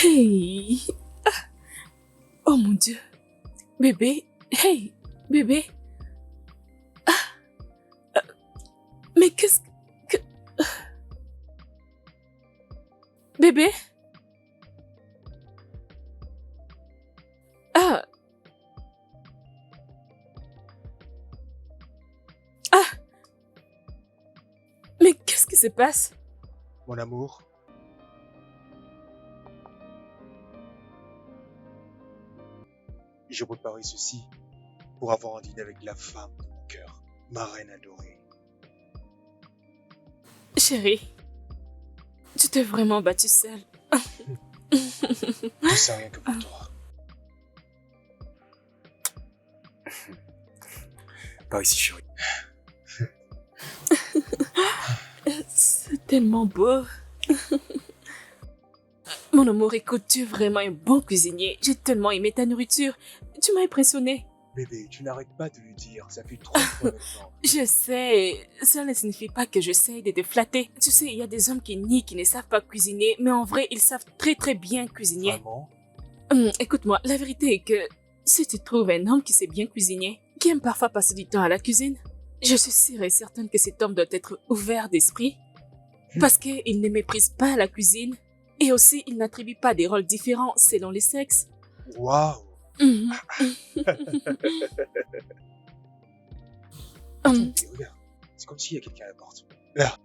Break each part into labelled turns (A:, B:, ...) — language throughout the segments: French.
A: Hey! Oh mon Dieu! Bébé! Hey! Bébé! Mais qu'est-ce que... Bébé? Ah! Ah! Mais qu'est-ce qui se passe?
B: Mon amour, je préparais ceci pour avoir un dîner avec la femme de mon cœur, ma reine adorée.
A: Chérie, tu t'es vraiment battue seule.
B: Je sais rien que pour toi. Par ici, chérie.
A: C'est tellement beau. Mon amour, écoute, tu es vraiment un bon cuisinier. J'ai tellement aimé ta nourriture. Tu m'as impressionné.
B: Bébé, tu n'arrêtes pas de le dire, ça fait 3 fois maintenant.
A: Je sais, ça ne signifie pas que j'essaie de te flatter. Tu sais, il y a des hommes qui nient, qui ne savent pas cuisiner, mais en vrai, ils savent très très bien cuisiner.
B: Vraiment?
A: Écoute-moi, la vérité est que si tu trouves un homme qui sait bien cuisiner, qui aime parfois passer du temps à la cuisine, je suis sûre et certaine que cet homme doit être ouvert d'esprit, parce qu'il ne méprise pas la cuisine, et aussi il n'attribue pas des rôles différents selon les sexes.
B: Waouh!
A: Mhm.
B: Et regarde, c'est comme s'il y a quelqu'un à la porte. Là,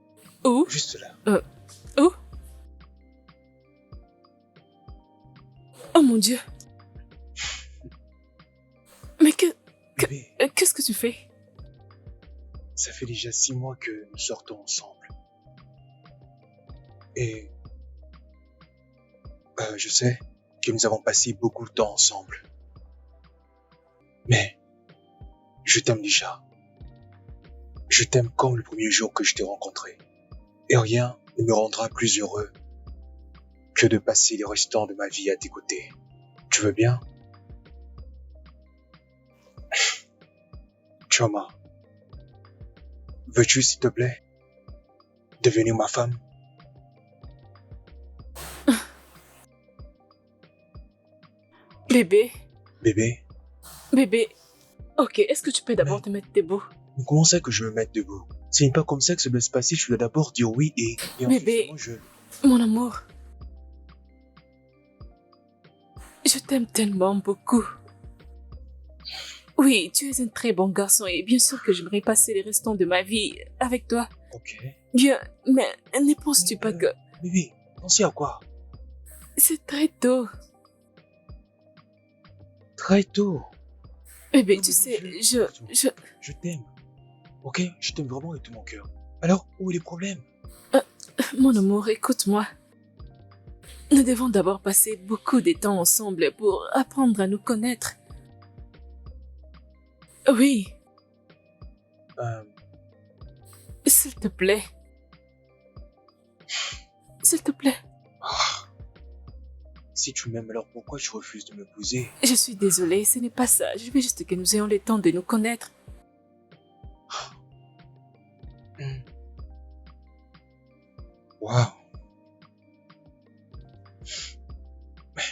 A: Où?
B: juste là.
A: Où? Oh mon Dieu! Mais
B: Bébé,
A: qu'est-ce que tu fais?
B: ça fait déjà 6 mois que nous sortons ensemble. Et je sais que nous avons passé beaucoup de temps ensemble. Mais je t'aime déjà. Je t'aime comme le premier jour que je t'ai rencontré. Et rien ne me rendra plus heureux que de passer les restants de ma vie à tes côtés. Tu veux bien? Choma, veux-tu, s'il te plaît, devenir ma femme?
A: Bébé,
B: Bébé,
A: bébé. Ok, est-ce que tu peux d'abord te mettre debout?
B: mais comment ça que je me mette debout? Ce n'est pas comme ça que ça doit se passer, je dois d'abord dire oui et
A: Bébé.
B: ensuite
A: Mon amour, je t'aime tellement beaucoup. Oui, tu es un très bon garçon et bien sûr que j'aimerais passer les restants de ma vie avec toi.
B: Ok.
A: Bien, mais ne penses-tu pas que
B: Bébé, pensez à quoi?
A: c'est très tôt?
B: Très tôt.
A: Bébé,
B: Non,
A: tu
B: bébé,
A: sais,
B: je t'aime. Ok, je t'aime vraiment de tout mon cœur. Alors, où est le problème?
A: Mon amour, écoute-moi. Nous devons d'abord passer beaucoup de temps ensemble pour apprendre à nous connaître. Oui, s'il te plaît. S'il te plaît.
B: Si tu m'aimes, alors pourquoi tu refuses de m'épouser?
A: Je suis désolée, ce n'est pas ça. Je veux juste que nous ayons le temps de nous connaître.
B: Waouh.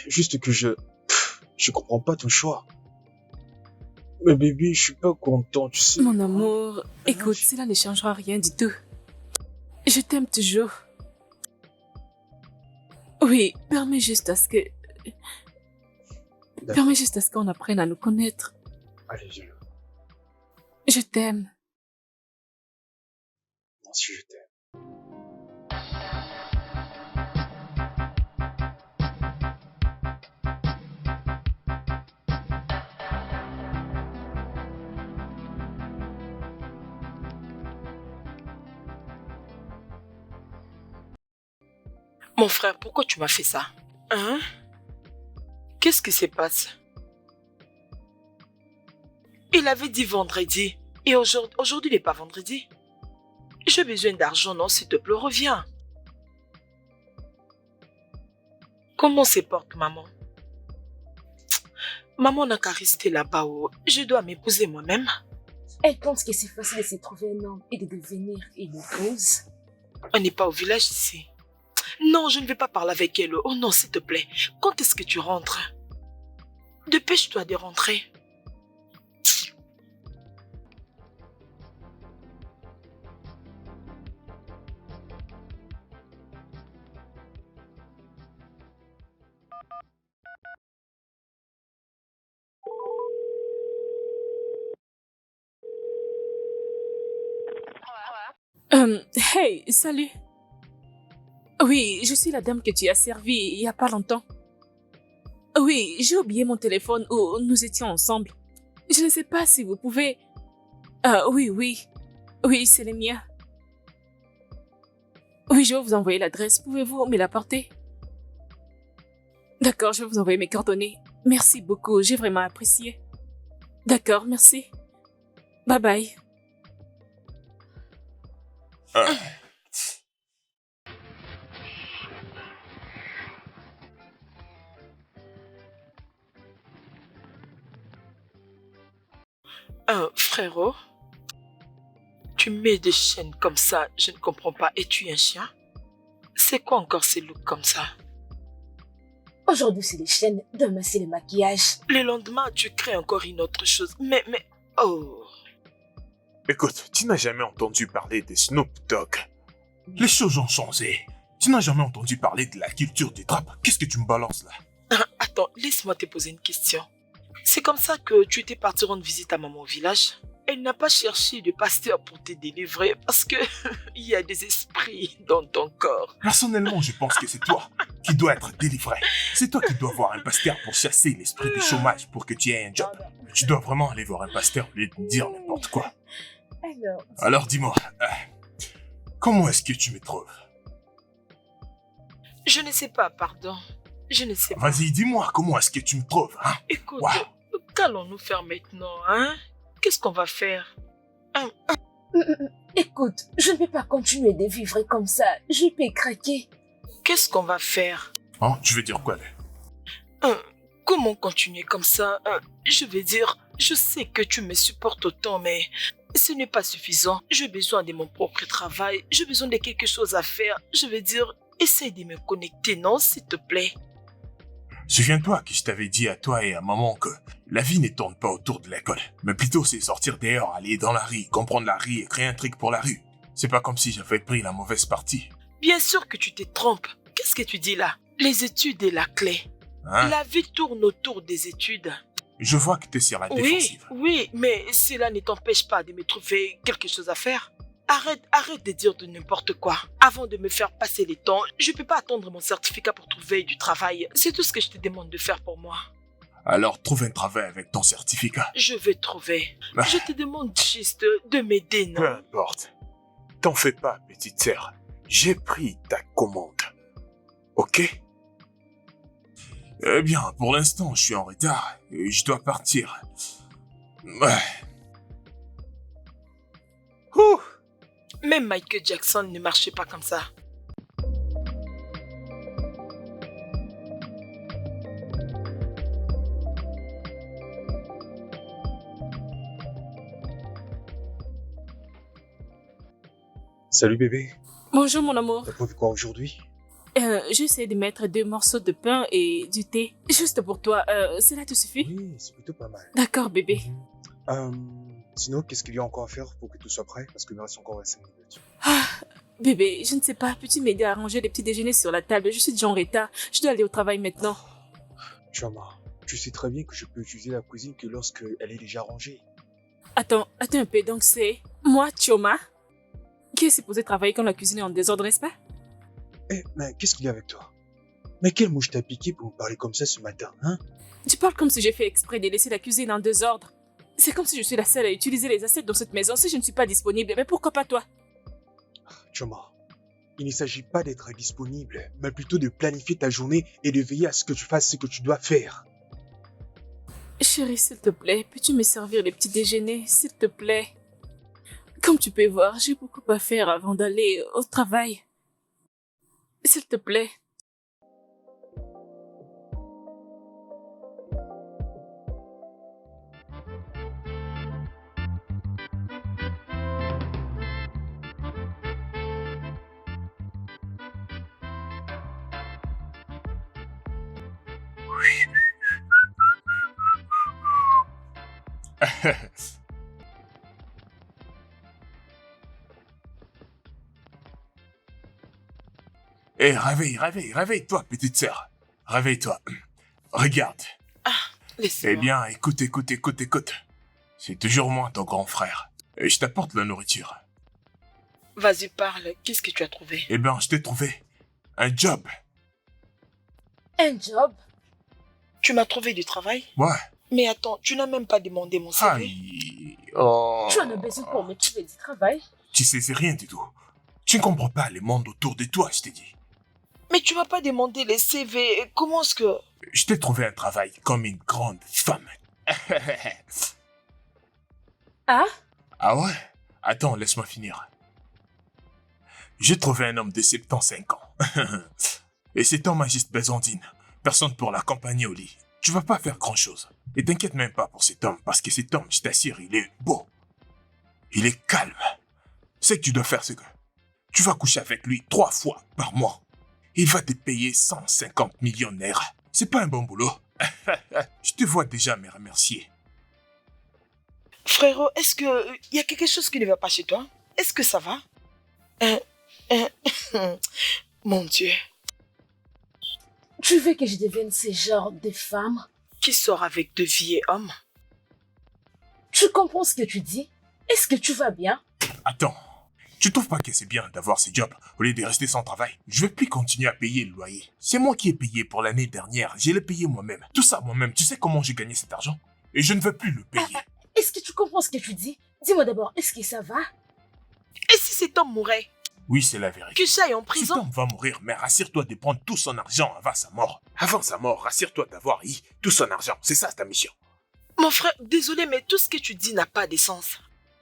B: Juste que je comprends pas ton choix. Mais bébé, je suis pas content, tu sais.
A: Mon amour, écoute, cela ne changera rien du tout. Je t'aime toujours. Oui, permets juste à ce qu'on apprenne à nous connaître.
B: Allez, viens.
A: Je t'aime.
B: Moi aussi, je t'aime.
C: Mon frère, pourquoi tu m'as fait ça? Hein? Qu'est-ce qui se passe? Il avait dit vendredi. Et aujourd'hui, il n'est pas vendredi. J'ai besoin d'argent, non? S'il te plaît, reviens. Comment se porte maman? Maman n'a qu'à rester là-bas où je dois m'épouser moi-même.
A: Elle pense que c'est facile de se trouver un homme et de devenir une épouse.
C: On n'est pas au village ici. Non, je ne vais pas parler avec elle. Oh non, s'il te plaît. Quand est-ce que tu rentres? Dépêche-toi de rentrer.
A: Hey, salut. Oui, je suis la dame que tu as servie il y a pas longtemps. Oui, j'ai oublié mon téléphone où nous étions ensemble. Je ne sais pas si vous pouvez... oui, oui. Oui, c'est le mien. Oui, je vais vous envoyer l'adresse. Pouvez-vous me l'apporter? D'accord, je vais vous envoyer mes coordonnées. Merci beaucoup, j'ai vraiment apprécié. D'accord, merci. Bye bye.
C: Frérot, tu mets des chaînes comme ça, je ne comprends pas. Es-tu un chien? C'est quoi encore ces looks comme ça?
D: Aujourd'hui, c'est les chaînes, demain, c'est le maquillage.
C: Le lendemain, tu crées encore une autre chose. Mais, oh.
E: Écoute, tu n'as jamais entendu parler de Snoop Dogg. Les choses ont changé. Tu n'as jamais entendu parler de la culture du trap. Qu'est-ce que tu me balances là?
C: Attends, laisse-moi te poser une question. C'est comme ça que tu étais parti rendre visite à maman au village? Elle n'a pas cherché de pasteur pour te délivrer parce que il y a des esprits dans ton corps.
E: Personnellement, je pense que c'est toi qui dois être délivré. C'est toi qui dois voir un pasteur pour chasser l'esprit du chômage pour que tu aies un job. Tu dois vraiment aller voir un pasteur et lui dire n'importe quoi. Alors dis-moi, comment est-ce que tu me trouves?
C: Je ne sais pas, pardon. Je ne sais pas.
E: Vas-y, dis-moi, comment est-ce que tu me trouves, hein?
C: Écoute,
E: Wow.
C: qu'allons-nous faire maintenant, hein? Qu'est-ce qu'on va faire?
D: Écoute, je ne vais pas continuer de vivre comme ça. Je peux craquer.
C: Qu'est-ce qu'on va faire?
E: Hein, tu veux dire quoi là?
C: Comment continuer comme ça? Je vais dire, je sais que tu me supportes autant, mais ce n'est pas suffisant. J'ai besoin de mon propre travail. J'ai besoin de quelque chose à faire. Je vais dire, essaye de me connecter, non, s'il te plaît?
E: Souviens-toi que je t'avais dit à toi et à maman que la vie ne tourne pas autour de l'école, mais plutôt c'est sortir dehors, aller dans la rue, comprendre la rue et créer un truc pour la rue. C'est pas comme si j'avais pris la mauvaise partie.
C: Bien sûr que tu te trompes. Qu'est-ce que tu dis là? Les études est la clé.
E: Hein?
C: La vie tourne autour des études.
E: Je vois que t'es sur la défensive.
C: Oui, mais cela ne t'empêche pas de me trouver quelque chose à faire. Arrête de dire de n'importe quoi. Avant de me faire passer les temps, je peux pas attendre mon certificat pour trouver du travail. C'est tout ce que je te demande de faire pour moi.
E: Alors trouve un travail avec ton certificat.
C: Je vais trouver.
E: Ah.
C: Je te demande juste de m'aider, non?
E: Peu importe. T'en fais pas, petite sœur. J'ai pris ta commande. Ok? Eh bien, pour l'instant, je suis en retard et je dois partir. Ouais. Ouh.
C: Même Michael Jackson ne marchait pas comme ça.
B: Salut bébé,
A: Bonjour mon amour.
B: t'as prévu quoi aujourd'hui?
A: J'essaie de mettre 2 morceaux de pain et du thé. Juste pour toi, cela te suffit?
B: Oui, c'est plutôt pas mal.
A: D'accord bébé.
B: Sinon, qu'est-ce qu'il y a encore à faire pour que tout soit prêt? Parce qu'il me reste encore 5 minutes.
A: Ah, bébé, je ne sais pas, peux-tu m'aider à ranger les petits déjeuners sur la table? Je suis déjà en retard, je dois aller au travail maintenant.
B: Chama, tu sais très bien que je peux utiliser la cuisine que lorsque elle est déjà rangée.
A: Attends un peu, donc c'est moi, Chioma, qui est supposé travailler quand la cuisine est en désordre, n'est-ce pas?
B: Eh, mais qu'est-ce qu'il y a avec toi? Mais quelle mouche t'a piqué pour me parler comme ça ce matin, hein?
A: Tu parles comme si j'ai fait exprès de laisser la cuisine en désordre. C'est comme si je suis la seule à utiliser les assiettes dans cette maison si je ne suis pas disponible. Mais pourquoi pas toi?
B: Chama, il ne s'agit pas d'être disponible, mais plutôt de planifier ta journée et de veiller à ce que tu fasses ce que tu dois faire.
A: Chérie, s'il te plaît, peux-tu me servir les petits déjeuners, s'il te plaît? Comme tu peux voir, j'ai beaucoup à faire avant d'aller au travail. S'il te plaît.
E: Hé, réveille-toi, petite sœur. Réveille-toi. Regarde.
C: Laisse-moi.
E: Eh bien, écoute. C'est toujours moi, ton grand frère. Et je t'apporte la nourriture.
C: Vas-y, parle. Qu'est-ce que tu as trouvé?
E: Eh bien, je t'ai trouvé un job.
D: Un job?
C: Tu m'as trouvé du travail?
E: Ouais.
C: Mais attends, tu n'as même pas demandé mon CV.
E: Aïe. Oh.
D: Tu en as besoin pour me trouver du travail?
E: Tu sais, c'est rien du tout. Tu ne comprends pas le monde autour de toi, je t'ai dit.
C: Mais tu m'as pas demandé les CV. Comment est-ce que...
E: Je t'ai trouvé un travail comme une grande femme.
D: Ah?
E: Ah ouais? Attends, laisse-moi finir. J'ai trouvé un homme de 75 ans. Et cet homme a juste besoin d'une personne pour l'accompagner au lit. Tu vas pas faire grand-chose. Et t'inquiète même pas pour cet homme, parce que cet homme, je t'assure, il est beau. Il est calme. Ce que tu dois faire, c'est que tu vas coucher avec lui 3 fois par mois. Il va te payer 150 millions d'euros. C'est pas un bon boulot. Je te vois déjà me remercier.
C: Frérot, est-ce que... y a quelque chose qui ne va pas chez toi? Est-ce que ça va? Mon Dieu.
D: Tu veux que je devienne ce genre de femme?
C: Qui sort avec de vieux hommes?
D: Tu comprends ce que tu dis? Est-ce que tu vas bien?
E: Attends, tu trouves pas que c'est bien d'avoir ce job au lieu de rester sans travail? Je vais plus continuer à payer le loyer. C'est moi qui ai payé pour l'année dernière. J'ai le payé moi-même. Tout ça moi-même. Tu sais comment j'ai gagné cet argent? Et je ne veux plus le payer.
D: Est-ce que tu comprends ce que tu dis? Dis-moi d'abord, est-ce que ça va?
C: Et si cet homme mourait?
E: Oui, c'est la vérité.
C: Que j'aille en
E: Cet
C: prison?
E: homme va mourir, mais rassure-toi de prendre tout son argent avant sa mort. Avant sa mort, rassure-toi d'avoir eu tout son argent. C'est ça ta mission.
C: Mon frère, désolé, mais tout ce que tu dis n'a pas de sens.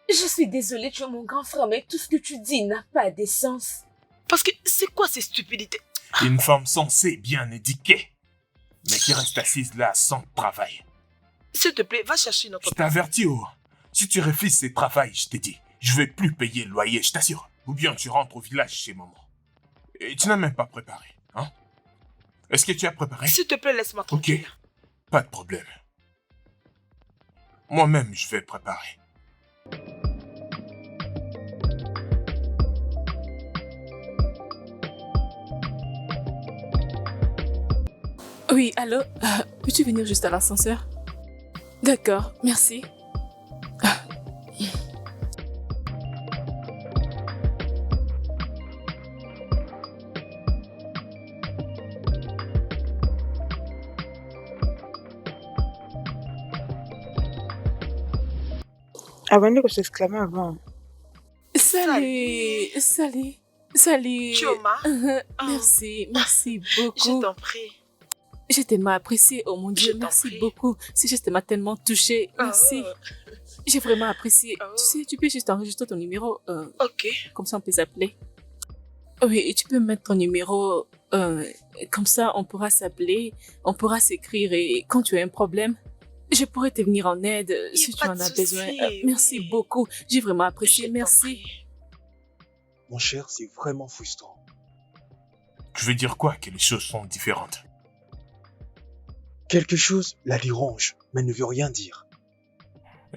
D: Je suis désolée, tu es mon grand frère, mais tout ce que tu dis n'a pas de sens.
C: Parce que c'est quoi ces stupidités?
E: Une femme censée, bien éduquée, mais qui reste assise là sans travail.
C: S'il te plaît, va chercher notre...
E: Je t'avertis, oh. Si tu refuses ce travail, je t'ai dit, je vais plus payer le loyer, je t'assure. Ou bien tu rentres au village chez maman. Et tu n'as même pas préparé, hein? Est-ce que tu as préparé?
C: S'il te plaît, laisse-moi
E: Ok,
C: tranquille.
E: pas de problème. Moi-même, je vais préparer.
A: Oui, allô? Peux-tu venir juste à l'ascenseur? D'accord, merci.
F: Avant que s'exclamer avant.
A: Salut.
C: Chioma.
A: Merci
C: Je
A: beaucoup.
C: t'en prie.
A: J'ai tellement apprécié, oh mon Dieu,
C: Je t'en
A: merci
C: prie.
A: beaucoup. C'est juste m'a tellement touchée, merci.
C: Oh.
A: J'ai vraiment apprécié.
C: Oh.
A: Tu sais, tu peux juste enregistrer ton numéro,
C: Ok.
A: comme ça on peut s'appeler. Oui, et tu peux mettre ton numéro, comme ça on pourra s'appeler, on pourra s'écrire et quand tu as un problème, je pourrais te venir en aide si tu
C: pas
A: en
C: de
A: as
C: souci,
A: besoin. Merci
C: oui.
A: beaucoup, j'ai vraiment
C: Je
A: apprécié,
C: t'en
A: merci.
C: prie.
B: Mon cher, c'est vraiment frustrant.
E: Je veux dire quoi que les choses sont différentes?
B: Quelque chose la dérange, mais ne veut rien dire.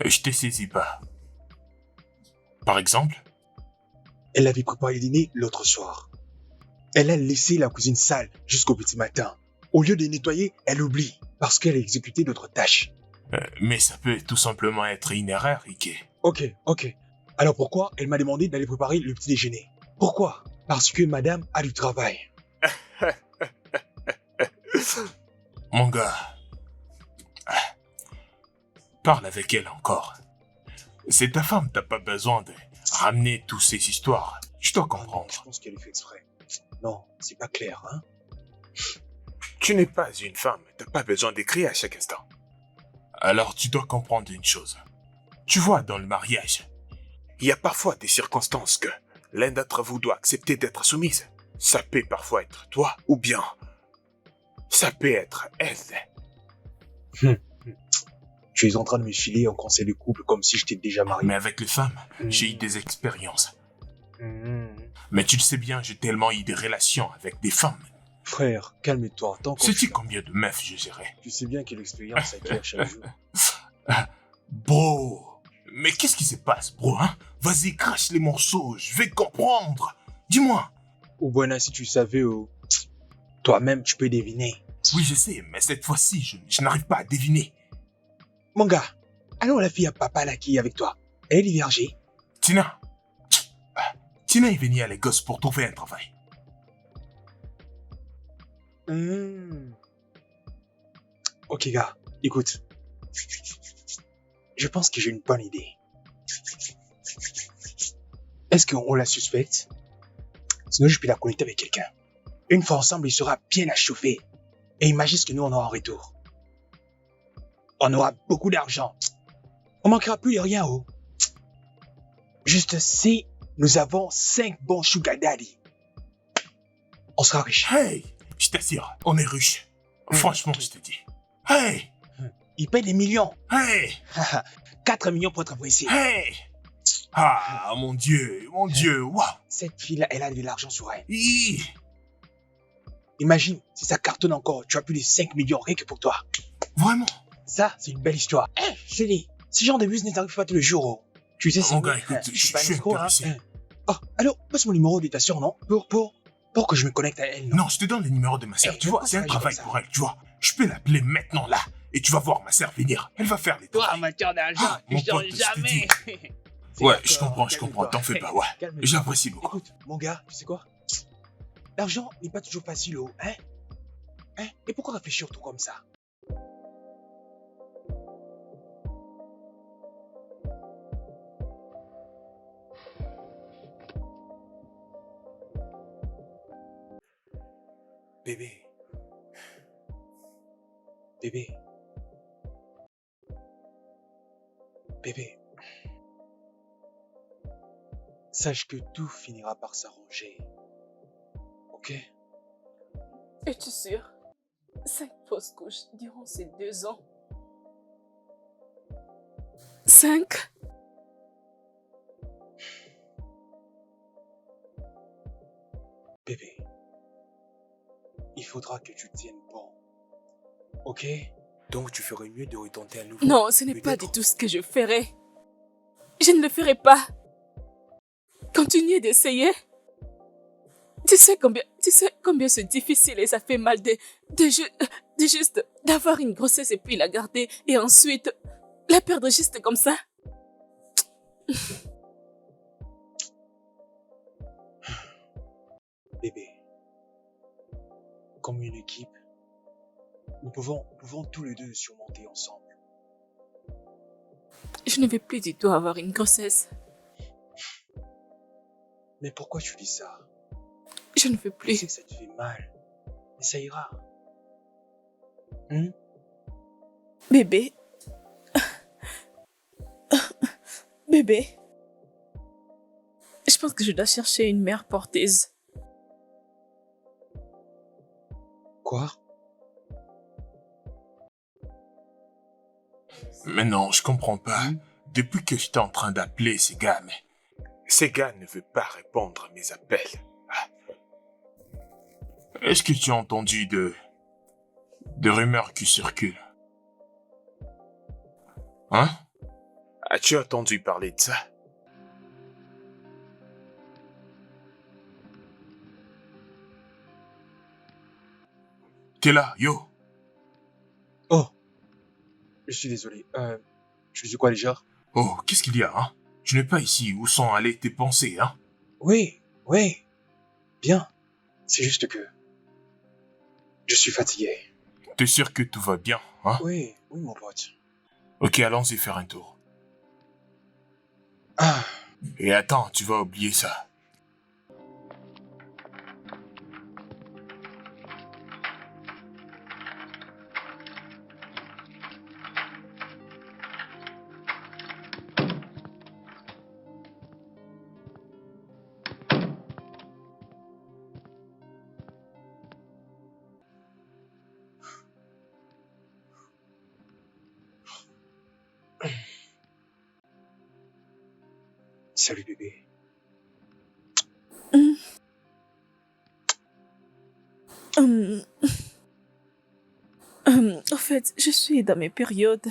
E: Je te saisis pas. Par exemple?
B: Elle avait préparé le dîner l'autre soir. Elle a laissé la cuisine sale jusqu'au petit matin. Au lieu de nettoyer, elle oublie parce qu'elle a exécuté d'autres tâches.
E: Mais ça peut tout simplement être une erreur, Ike.
B: Ok. Alors pourquoi elle m'a demandé d'aller préparer le petit déjeuner? Pourquoi? Parce que madame a du travail.
E: Mon gars, parle avec elle encore. C'est ta femme, t'as pas besoin de ramener toutes ces histoires. Je dois
B: Ah non,
E: comprendre.
B: je pense qu'elle le fait exprès. Non, c'est pas clair, hein?
E: Tu n'es pas une femme, t'as pas besoin d'écrire à chaque instant. Alors tu dois comprendre une chose. Tu vois, dans le mariage, il y a parfois des circonstances que l'un d'entre vous doit accepter d'être soumise. Ça peut parfois être toi, ou bien ça peut être elle.
B: Tu es en train de me filer un conseil de couple comme si j'étais déjà marié.
E: Mais avec les femmes, j'ai eu des expériences. Mais tu le sais bien, j'ai tellement eu des relations avec des femmes.
B: Frère, calme-toi. Tant qu'on
E: Sais-tu combien de meufs je gérais?
B: Tu sais bien que l'expérience acquiert chaque jour.
E: Bro, mais qu'est-ce qui se passe, bro, hein? Vas-y, crache les morceaux, je vais comprendre. Dis-moi.
B: Ou Buena, si tu savais, toi-même, tu peux deviner.
E: Oui, je sais, mais cette fois-ci, je n'arrive pas à deviner.
B: Mon gars, allons la fille à papa là qui est avec toi. Elle est vierge.
E: Tina. Tina est venue à Lagos pour trouver un travail.
B: Ok, gars, écoute. Je pense que j'ai une bonne idée. Est-ce qu'on la suspecte? Sinon, je peux la connecter avec quelqu'un. Une fois ensemble, il sera bien à chauffer. Et imagine ce que nous, on aura en retour. On aura beaucoup d'argent. On manquera plus de rien, Juste si nous avons 5 bons sugar daddy, on sera riche.
E: Hey, je t'assure, on est riche. Franchement, je te dis. Hey,
B: Il paye des millions.
E: hey,
B: 4 millions pour être ici.
E: hey. Ah, mon Dieu, waouh.
B: Cette fille-là, elle a de l'argent sur elle.
E: Hi.
B: Imagine, si ça cartonne encore, tu as plus de 5 millions rien que pour toi.
E: Vraiment?
B: Ça, c'est une belle histoire. Je te dis, ce genre de business n'arrive pas tous les jours, Tu sais, c'est...
E: Mon gars, écoute, je suis
B: escroc,
E: intéressé.
B: Oh, alors, passe mon numéro de ta sœur, non? Pour que je me connecte à elle, non?
E: Non, je te donne le numéro de ma sœur.
B: Eh,
E: Tu vois,
B: pourquoi
E: c'est un
B: ça
E: travail
B: comme ça
E: pour elle, tu vois. Je peux l'appeler maintenant, là. Et tu vas voir ma sœur venir. Elle va faire les
B: Toi,
E: travaux.
B: amateur d'argent,
E: Ah, mon
B: je dors
E: pote, je te
B: jamais.
E: Ouais,
B: C'est
E: je comprends,
B: calme-toi.
E: t'en fais pas, ouais.
B: Calme-toi.
E: J'apprécie beaucoup.
B: Écoute, mon gars, tu sais quoi? L'argent n'est pas toujours facile, hein? Et pourquoi réfléchir tout comme ça? Bébé. Bébé. Bébé. Sache que tout finira par s'arranger. Ok?
A: Es-tu sûr? 5 fausses couches durant ces 2 ans. 5?
B: Bébé. Il faudra que tu tiennes bon. Ok? Donc tu ferais mieux de retenter à nouveau.
A: Non, ce n'est pas
B: Peut-être.
A: du tout ce que je ferai. Je ne le ferai pas. Continuez d'essayer. Tu sais combien c'est difficile et ça fait mal de juste d'avoir une grossesse et puis la garder et ensuite la perdre juste comme ça.
B: Bébé. Comme une équipe, nous pouvons tous les deux surmonter ensemble.
A: Je ne vais plus du tout avoir une grossesse.
B: Mais pourquoi tu dis ça?
A: Je ne veux
B: Je
A: plus.
B: sais que ça te fait mal. Mais ça ira.
A: Bébé. Bébé. Je pense que je dois chercher une mère porteuse.
B: Quoi?
E: Mais non, je comprends pas. Depuis que j'étais en train d'appeler ces gars, mais... Ces gars ne veulent pas répondre à mes appels. Ah. Est-ce que tu as entendu de rumeurs qui circulent? Hein? As-tu entendu parler de ça? T'es là, yo?
B: Oh. Je suis désolé. Tu dis quoi déjà?
E: Oh, qu'est-ce qu'il y a, hein? Tu n'es pas ici, où sont allées tes pensées, hein?
B: Oui. Bien. C'est juste que... je suis fatigué.
E: T'es sûr que tout va bien, hein?
B: Oui, mon pote.
E: Ok, allons-y faire un tour.
B: Ah.
E: Et attends, tu vas oublier ça.
B: Salut bébé.
A: Hum, En fait, je suis dans mes périodes.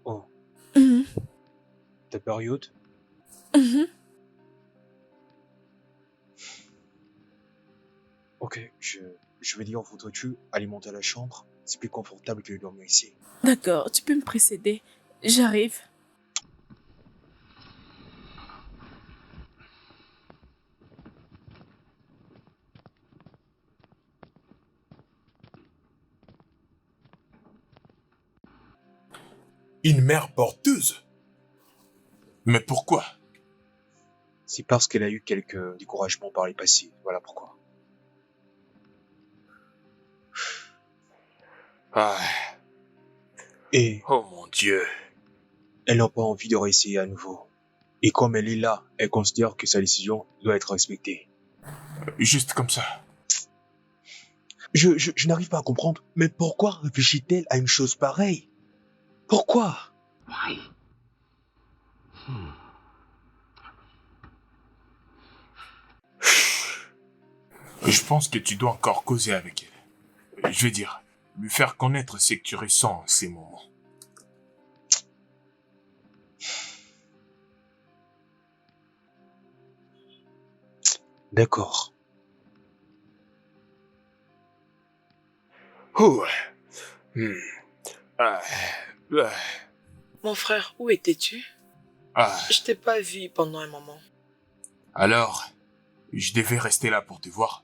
B: Oh,
A: Mhm,
B: ta période?
A: mhm.
B: Ok, je vais dire, voudrais-tu alimenter la chambre? C'est plus confortable que de dormir ici.
A: D'accord, tu peux me précéder. J'arrive.
E: Une mère porteuse? Mais pourquoi?
B: C'est parce qu'elle a eu quelques découragements par les passés, voilà pourquoi.
E: Ah,
B: Et
E: oh mon Dieu.
B: elle n'a pas envie de réessayer à nouveau. Et comme elle est là, elle considère que sa décision doit être respectée.
E: Juste comme ça.
B: Je n'arrive pas à comprendre, mais pourquoi réfléchit-elle à une chose pareille? Pourquoi?
E: Je pense que tu dois encore causer avec elle. Je veux dire, lui faire connaître ce que tu ressens en ces moments.
B: D'accord.
E: Ouh. Hmm. Ah. Ah.
C: Mon frère, où étais-tu?
E: Ah.
C: Je t'ai pas vu pendant un moment.
E: Alors, je devais rester là pour te voir.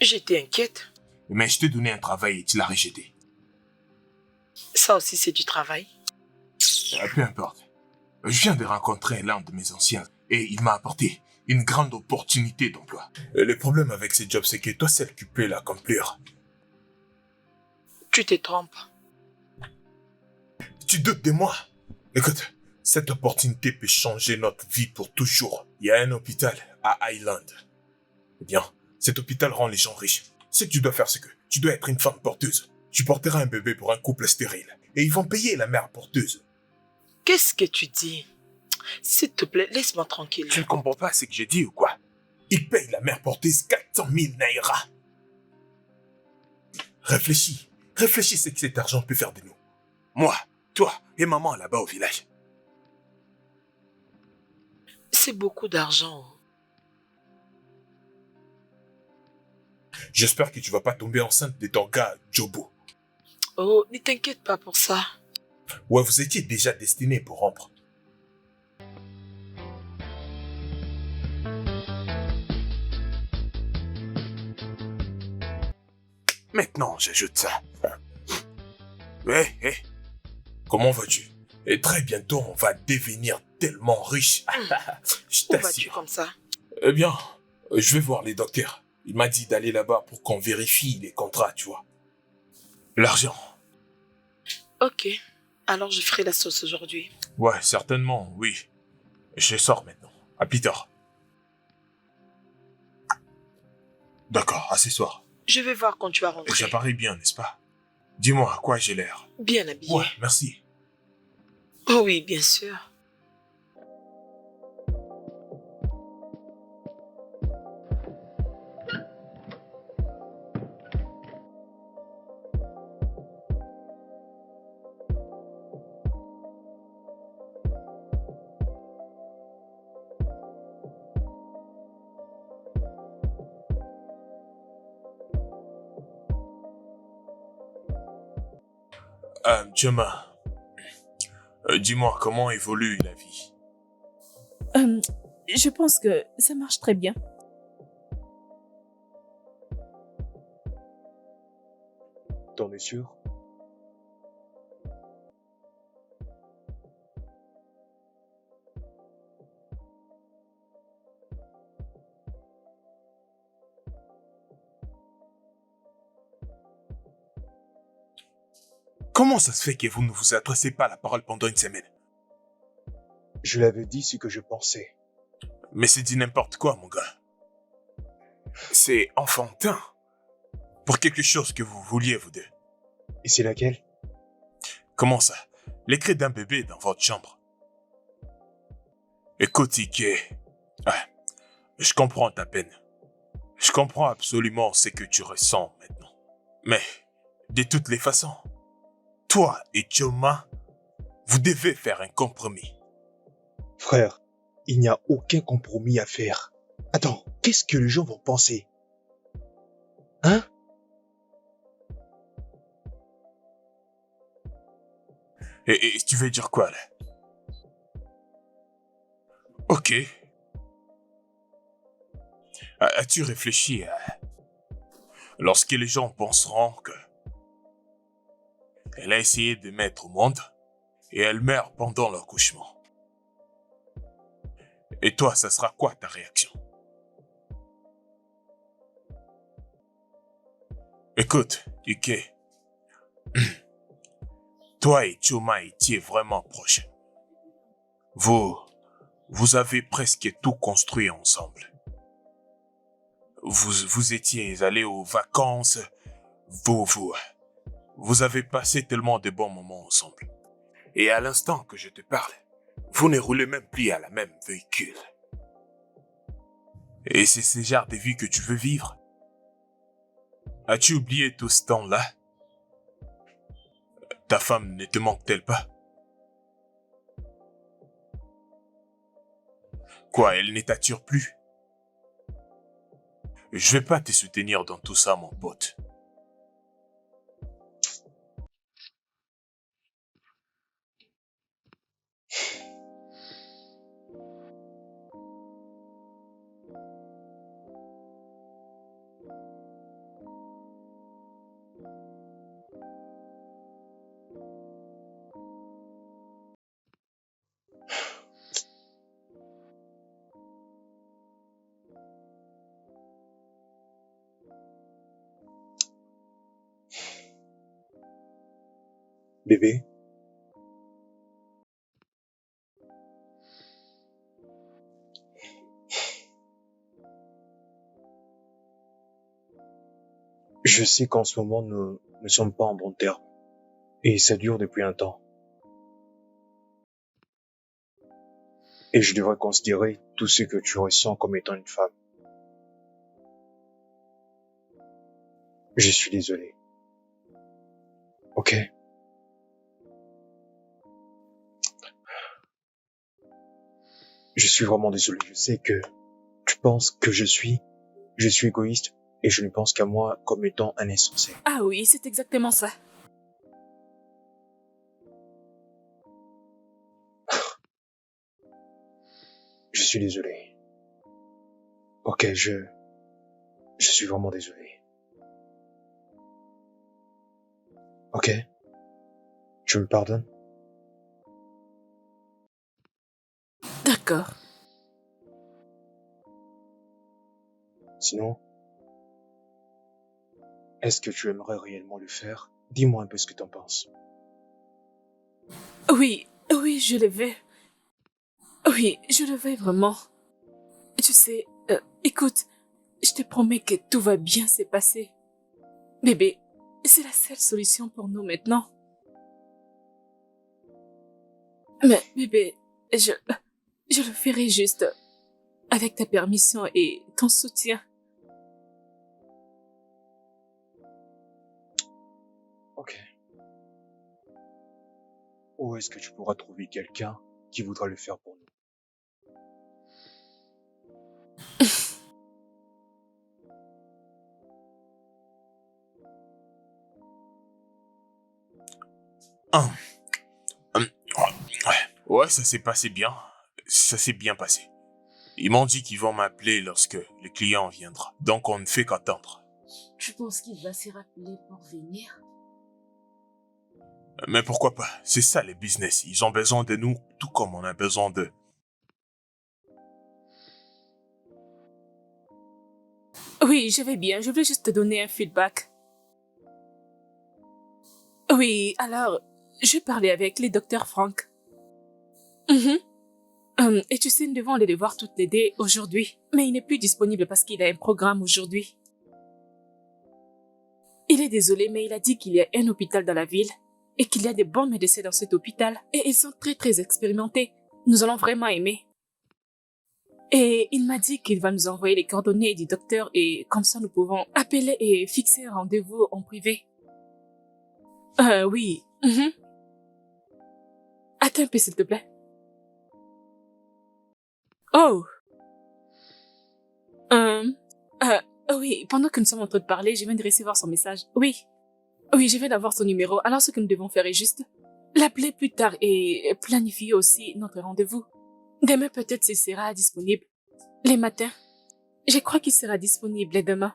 C: J'étais inquiète.
E: Mais je t'ai donné un travail et tu l'as rejeté.
C: Ça aussi, c'est du travail.
E: Peu importe. Je viens de rencontrer l'un de mes anciens et il m'a apporté une grande opportunité d'emploi. Le problème avec ce job, c'est que toi seul tu peux l'accomplir.
C: Tu te trompes.
E: Tu doutes de moi? Écoute, cette opportunité peut changer notre vie pour toujours. Il y a un hôpital à Highland. Eh bien, cet hôpital rend les gens riches. Ce que tu dois faire, c'est que tu dois être une femme porteuse. Tu porteras un bébé pour un couple stérile. Et ils vont payer la mère porteuse.
C: Qu'est-ce que tu dis? S'il te plaît, laisse-moi tranquille.
E: Tu ne comprends pas ce que j'ai dit ou quoi? Ils payent la mère porteuse 400 000 naira. Réfléchis. Réfléchis ce que cet argent peut faire de nous. Moi, toi et maman là-bas au village.
C: C'est beaucoup d'argent.
E: J'espère que tu vas pas tomber enceinte de ton gars, Jobo.
C: Oh, ne t'inquiète pas pour ça.
E: Ouais, vous étiez déjà destiné pour rompre. Maintenant, j'ajoute ça. Hé. Comment vas-tu? Et très bientôt, on va devenir tellement riche. Je
C: Où vas-tu
E: t'assure.
C: comme ça?
E: Eh bien, je vais voir les docteurs. Il m'a dit d'aller là-bas pour qu'on vérifie les contrats, tu vois. L'argent.
C: Ok. Alors je ferai la sauce aujourd'hui.
E: Ouais, certainement, oui. Je sors maintenant. À plus tard. D'accord, à ce soir.
C: Je vais voir quand tu vas rentrer.
E: J'apparais bien, n'est-ce pas? Dis-moi à quoi j'ai l'air.
C: Bien habillé.
E: Ouais, merci.
C: Oh oui, bien sûr.
E: Gemma, dis-moi comment évolue la vie.
A: Je pense que ça marche très bien.
B: T'en es sûr?
E: Comment ça se fait que vous ne vous adressez pas la parole pendant une semaine?
B: Je l'avais dit ce que je pensais.
E: Mais c'est dit n'importe quoi, mon gars. C'est enfantin. Pour quelque chose que vous vouliez, vous deux.
B: Et c'est laquelle?
E: Comment ça? Les cris d'un bébé dans votre chambre. Écoute, Ike. Ouais, je comprends ta peine. Je comprends absolument ce que tu ressens maintenant. Mais, de toutes les façons, toi et Choma, vous devez faire un compromis.
B: Frère, il n'y a aucun compromis à faire. Attends, qu'est-ce que les gens vont penser? Hein?
E: Et tu veux dire quoi là? Ok. As-tu réfléchi à... Lorsque les gens penseront que... Elle a essayé de mettre au monde et elle meurt pendant l'accouchement. Et toi, ça sera quoi ta réaction? Écoute, Ike. Toi et Choma étiez vraiment proches. Vous avez presque tout construit ensemble. Vous étiez allés aux vacances. Vous avez passé tellement de bons moments ensemble. Et à l'instant que je te parle, vous ne roulez même plus à la même véhicule. Et c'est ce genre de vie que tu veux vivre? As-tu oublié tout ce temps-là? Ta femme ne te manque-t-elle pas? Quoi, elle ne t'attire plus? Je vais pas te soutenir dans tout ça, mon pote.
B: Bébé, je sais qu'en ce moment, nous ne sommes pas en bon terme. Et ça dure depuis un temps. Et je devrais considérer tout ce que tu ressens comme étant une femme. Je suis désolé. Ok? Je suis vraiment désolé. Je sais que tu penses que je suis égoïste et je ne pense qu'à moi comme étant un insensé.
A: Ah oui, c'est exactement ça.
B: Je suis désolé. Ok, je suis vraiment désolé. Ok? Tu me pardonnes?
A: D'accord.
B: Sinon, est-ce que tu aimerais réellement le faire? Dis-moi un peu ce que t'en penses.
A: Oui, oui, je le vais. Oui, je le vais vraiment. Tu sais, écoute, je te promets que tout va bien se passer. Bébé, c'est la seule solution pour nous maintenant. Mais bébé, je le ferai juste avec ta permission et ton soutien.
B: Ok. Où est-ce que tu pourras trouver quelqu'un qui voudra le faire pour nous?
E: Hum, hum, ouais, ça s'est passé bien. Ça s'est bien passé. Ils m'ont dit qu'ils vont m'appeler lorsque le client viendra. Donc on ne fait qu'attendre.
D: Tu penses qu'il va se rappeler pour venir?
E: Mais pourquoi pas? C'est ça les business. Ils ont besoin de nous tout comme on a besoin d'eux.
A: Oui, je vais bien. Je voulais juste te donner un feedback. Oui, alors, je parlais avec les docteurs Frank. Et tu sais, nous devons aller les voir toutes les deux aujourd'hui. Mais il n'est plus disponible parce qu'il a un programme aujourd'hui. Il est désolé, mais il a dit qu'il y a un hôpital dans la ville et qu'il y a des bons médecins dans cet hôpital. Et ils sont très très expérimentés. Nous allons vraiment aimer. Et il m'a dit qu'il va nous envoyer les coordonnées du docteur et comme ça nous pouvons appeler et fixer un rendez-vous en privé. Oui. Attends un peu s'il te plaît. Oh. Oui, pendant que nous sommes en train de parler, je viens de recevoir son message. Oui. Oui, je viens d'avoir son numéro. Alors ce que nous devons faire est juste l'appeler plus tard et planifier aussi notre rendez-vous. Demain peut-être s'il sera disponible. Les matins. Je crois qu'il sera disponible demain.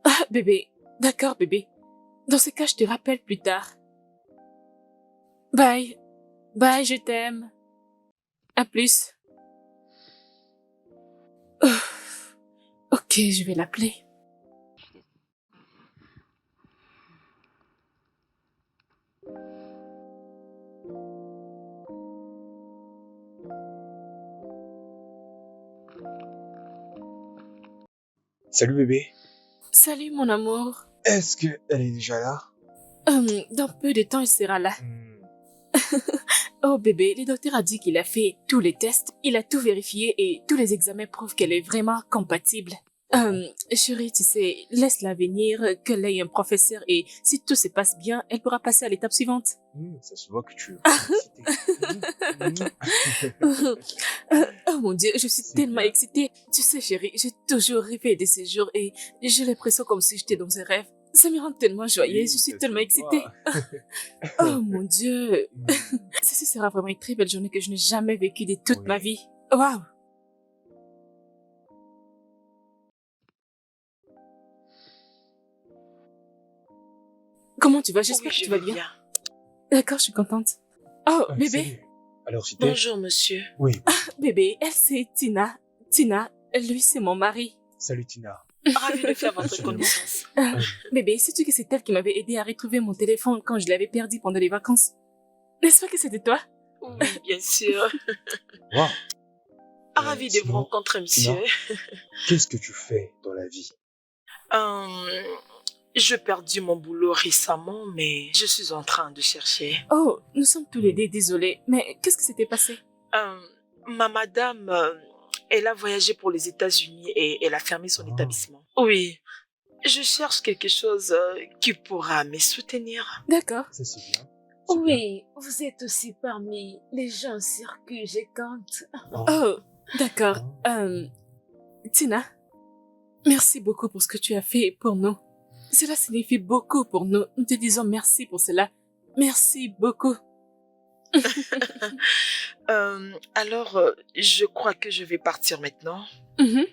A: Ah, bébé. D'accord, bébé. Dans ce cas, je te rappelle plus tard. Bye. Bye, je t'aime. À plus. Ok, je vais l'appeler.
B: Salut bébé.
A: Salut, mon amour.
B: Est-ce qu'elle est déjà là?
A: Dans peu de temps, il sera là. Oh bébé, le docteur a dit qu'il a fait tous les tests, il a tout vérifié et tous les examens prouvent qu'elle est vraiment compatible. Chérie, tu sais, laisse-la venir, qu'elle ait un professeur et si tout se passe bien, elle pourra passer à l'étape suivante.
B: Ça se voit que tu es
A: Oh mon Dieu, je suis
B: C'est
A: tellement
B: bien.
A: excitée. Tu sais chérie, j'ai toujours rêvé de ces jours et j'ai l'impression comme si j'étais dans un rêve. Ça me rend tellement joyeuse, je suis tellement excitée. Oh mon Dieu. Ceci sera vraiment une très belle journée que je n'ai jamais vécue de toute ma vie. Waouh. Comment tu vas? J'espère
C: Oui,
A: que
C: je
A: tu vas
C: vais
A: bien. D'accord, je suis contente. Oh, bébé.
B: Salut. Alors c'était...
C: Bonjour, monsieur.
B: Oui.
A: Bébé, elle c'est Tina. Tina, lui c'est mon mari.
B: Salut Tina.
C: Ravi de faire votre
B: Absolument.
C: connaissance.
A: Bébé, sais-tu que c'est elle qui m'avait aidé à retrouver mon téléphone quand je l'avais perdu pendant les vacances? N'est-ce pas que c'était toi?
C: Oui, bien sûr.
B: Wow.
C: Ravi de vous
B: sinon,
C: rencontrer, monsieur.
B: Qu'est-ce que tu fais dans la vie?
C: J'ai perdu mon boulot récemment, mais je suis en train de chercher.
A: Oh, nous sommes tous les deux désolés, mais qu'est-ce qui s'était passé?
C: Ma madame, elle a voyagé pour les États-Unis et elle a fermé son
B: Ah.
C: établissement. Oui, je cherche quelque chose qui pourra me soutenir.
A: D'accord.
B: Ça c'est bien. C'est bien.
D: Oui, vous êtes aussi parmi les gens sur qui je compte.
A: Oh, d'accord. Tina, merci beaucoup pour ce que tu as fait pour nous. Cela signifie beaucoup pour nous. Nous te disons merci pour cela. Merci beaucoup.
C: Alors, je crois que je vais partir maintenant.
A: Mhm.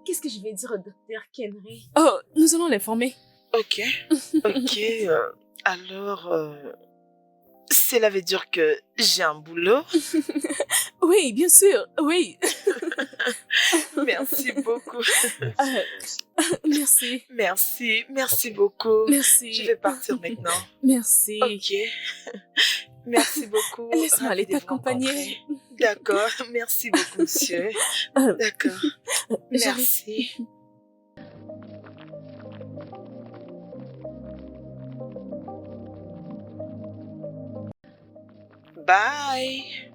D: Qu'est-ce que je vais dire au docteur Kenry?
A: Oh, nous allons l'informer.
C: Ok, ok. Alors, cela veut dire que j'ai un boulot.
A: Oui, bien sûr, oui.
C: Merci beaucoup.
A: Merci,
C: Merci beaucoup.
A: merci.
C: Je vais partir maintenant.
A: Merci.
C: Ok. Merci beaucoup.
A: Laisse-moi
C: Ravi
A: aller
C: de vous
A: t'accompagner.
C: rencontrer. D'accord. Merci beaucoup, monsieur. D'accord. Merci. Bye.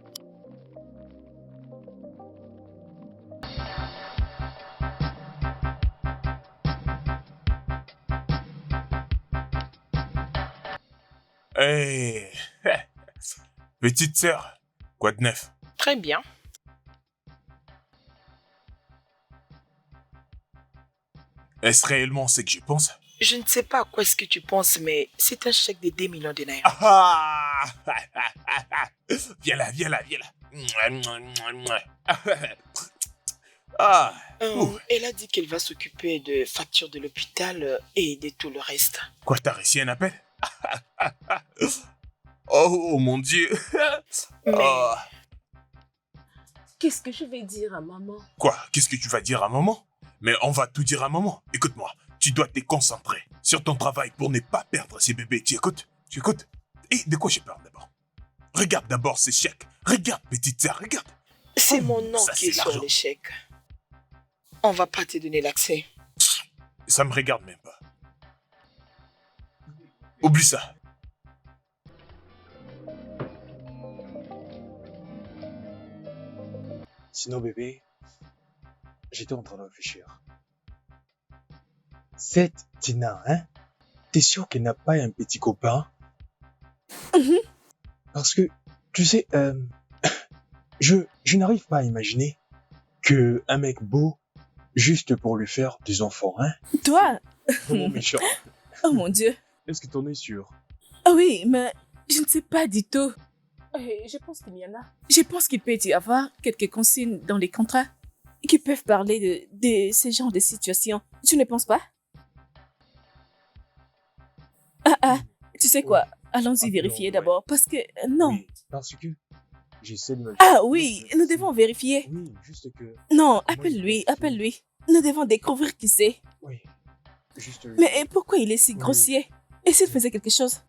E: Hey. Petite sœur, quoi de neuf?
C: Très bien.
E: Est-ce réellement ce que je pense?
C: Je ne sais pas à quoi est-ce que tu penses, mais c'est un chèque de 2 millions de naira.
E: Ah ah. Viens là, viens là, viens là. Ah. Ouh.
C: Elle a dit qu'elle va s'occuper de factures de l'hôpital et de tout le reste.
E: Quoi, t'as reçu un appel? Oh mon Dieu.
C: Mais
E: Oh.
D: Qu'est-ce que je vais dire à maman?
E: Quoi? Qu'est-ce que tu vas dire à maman? Mais on va tout dire à maman. Écoute-moi, tu dois te concentrer sur ton travail pour ne pas perdre ces bébés. Tu écoutes? Tu écoutes? Et de quoi j'ai peur d'abord? Regarde d'abord ces chèques. Regarde, petite sœur, regarde.
C: c'est mon nom
E: Ça,
C: qui est
E: c'est
C: sur
E: l'argent.
C: le chèque. On va pas te donner l'accès.
E: Ça me regarde même pas. Oublie ça.
B: Sinon, bébé, j'étais en train de réfléchir. Cette Tina, hein? T'es sûr qu'elle n'a pas un petit copain?
A: Mhm.
B: Parce que, tu sais, je n'arrive pas à imaginer que un mec beau, juste pour lui faire des enfants, hein?
A: Toi?
B: Vraiment méchant.
A: Oh mon Dieu.
B: Est-ce que t'en es sûr?
A: Ah oui, mais je ne sais pas du tout. Je pense qu'il y en a. Je pense qu'il peut y avoir quelques consignes dans les contrats qui peuvent parler de ce genre de situation. Tu ne penses pas? Ah, tu sais quoi? Allons-y
B: Appelons,
A: vérifier
B: ouais.
A: d'abord, parce que non.
B: Oui, parce que j'essaie d'imaginer.
A: Ah oui,
B: Non,
A: nous devons vérifier.
B: Oui, juste que...
A: Non,
B: Moi,
A: appelle-lui,
B: je peux
A: appelle-lui. Nous devons découvrir qui c'est.
B: Oui, juste...
A: Mais pourquoi il est si
B: Oui.
A: grossier? Et s'il faisait quelque chose?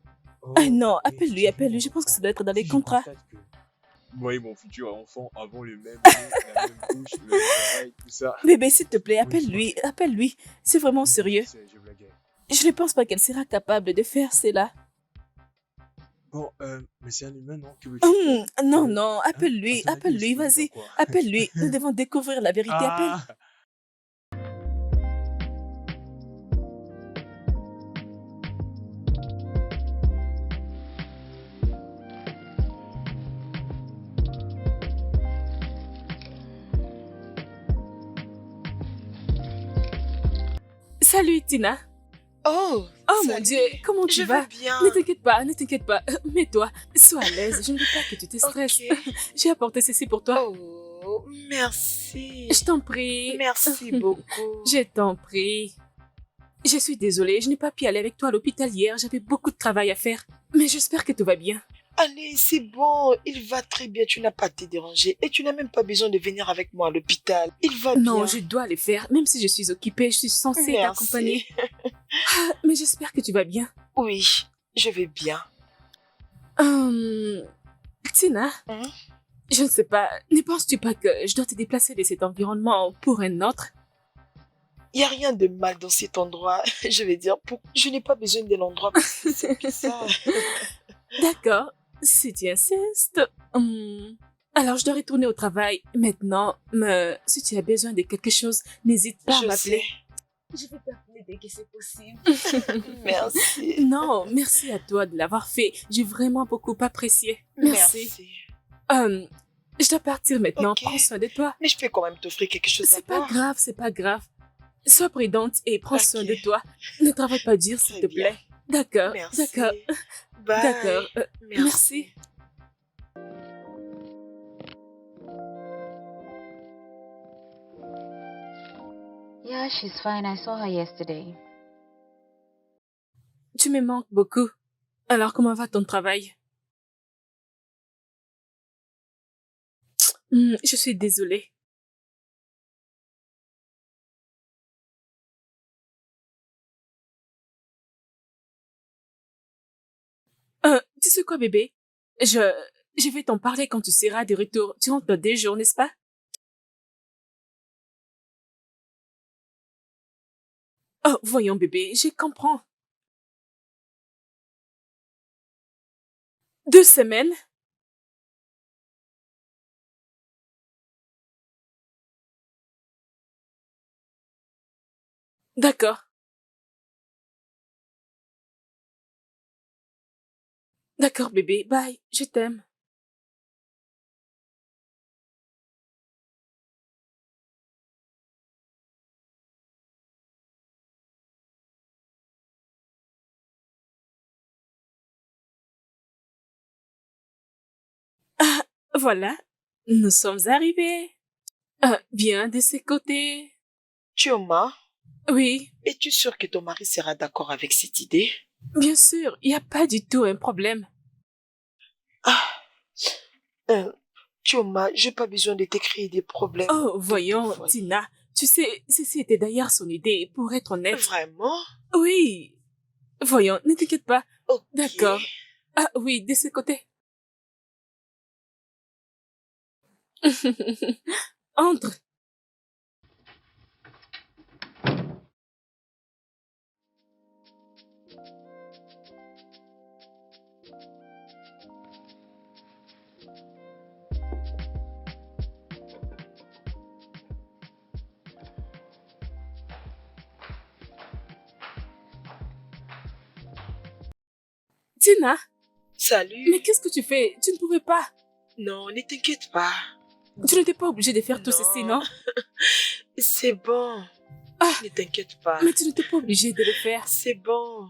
B: Oh,
A: Ah non,
B: oui,
A: appelle-lui,
B: j'ai vu
A: appelle-lui.
B: mon
A: Je pense que
B: enfant.
A: ça doit être dans les
B: Si je
A: contrats.
B: constate que moi et mon futur enfant avons le même nez, la même bouche, le même oreille, tout ça...
A: Bébé, s'il te plaît,
B: Oui,
A: appelle-lui,
B: ok.
A: appelle-lui. C'est vraiment
B: Oui,
A: sérieux.
B: je sais, je blaguais.
A: Je ne pense pas qu'elle sera capable de faire cela.
B: Bon, mais c'est un humain, non? Que veux-tu faire?
A: Non,
B: Ouais.
A: non,
B: Hein?
A: appelle-lui,
B: À ton avis,
A: appelle-lui,
B: il se fait
A: vas-y.
B: faire quoi?
A: Appelle-lui. Nous devons découvrir la vérité. Appelle.
B: Ah!
A: Salut, Tina.
C: Oh,
A: Oh mon
C: salut.
A: Dieu, comment tu
C: Je
A: vas?
C: vais bien.
A: Ne t'inquiète pas, ne t'inquiète pas. Mets-toi, sois à l'aise. Je ne veux pas que tu te stresses.
C: Ok.
A: J'ai apporté ceci pour toi.
C: Oh, merci.
A: Je t'en prie.
C: Merci beaucoup.
A: Je t'en prie. Je suis désolée, je n'ai pas pu aller avec toi à l'hôpital hier. J'avais beaucoup de travail à faire. Mais j'espère que tout va bien.
C: Allez, c'est bon, il va très bien, tu n'as pas à te déranger et tu n'as même pas besoin de venir avec moi à l'hôpital. Il va
A: Non,
C: bien.
A: je dois le faire. Même si je suis occupée, je suis censée t'accompagner.
C: Merci.
A: Mais j'espère que tu vas bien.
C: Oui, je vais bien.
A: Tina,
C: Hein?
A: je ne sais pas, ne penses-tu pas que je dois te déplacer de cet environnement pour un autre?
C: Il n'y a rien de mal dans cet endroit. Je vais dire, je n'ai pas besoin de l'endroit parce que c'est bizarre.
A: D'accord, si tu insistes. Alors, je dois retourner au travail maintenant, mais si tu as besoin de quelque chose, n'hésite pas à
C: Je
A: m'appeler.
C: sais.
D: Je vais t'appeler dès que c'est possible.
C: Merci.
A: Non, merci à toi de l'avoir fait. J'ai vraiment beaucoup apprécié. Merci. Je dois partir maintenant.
C: Ok.
A: Prends soin de toi.
C: Mais je peux quand même t'offrir quelque chose à
A: C'est pas
C: boire.
A: grave, c'est pas grave. Sois prudente et prends
C: Ok.
A: soin de toi. Ne travaille pas dur, s'il
C: Très
A: te plaît. D'accord,
C: Merci.
A: d'accord,
C: Bye.
A: d'accord. Merci.
G: Yeah, she's fine. I saw her yesterday.
A: Tu me manques beaucoup. Alors, comment va ton travail? Je suis désolée. Tu sais quoi, bébé? Je vais t'en parler quand tu seras de retour. Tu rentres dans 2 jours, n'est-ce pas? Oh, voyons, bébé, je comprends. 2 semaines? D'accord. D'accord, bébé. Bye. Je t'aime. Ah, voilà. Nous sommes arrivés. Bien de ces côtés.
C: Chioma,
A: Oui,
C: es-tu sûre que ton mari sera d'accord avec cette idée?
A: bien sûr. Il n'y a pas du tout un problème.
C: Ah, Chioma, j'ai pas besoin de t'écrire des problèmes.
A: Oh, voyons,
C: Toutefois.
A: Tina. Tu sais, ceci était d'ailleurs son idée, pour être honnête.
C: Vraiment?
A: Oui. Voyons, ne t'inquiète pas.
C: Ok.
A: D'accord. Ah oui, de ce côté. Entre. Tina,
C: Salut.
A: mais qu'est-ce que tu fais? Tu ne pouvais pas.
C: Non, ne t'inquiète pas.
A: Tu n'étais pas obligée de faire tout ceci, non?
C: C'est bon.
A: Ah,
C: Ne t'inquiète pas.
A: mais tu n'étais pas obligée de le faire.
C: C'est bon.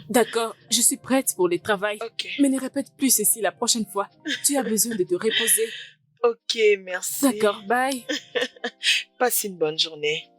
A: D'accord, je suis prête pour le travail.
C: Ok.
A: Mais ne répète plus ceci la prochaine fois. Tu as besoin de te reposer.
C: Ok, merci.
A: D'accord, bye.
C: Passe une bonne journée.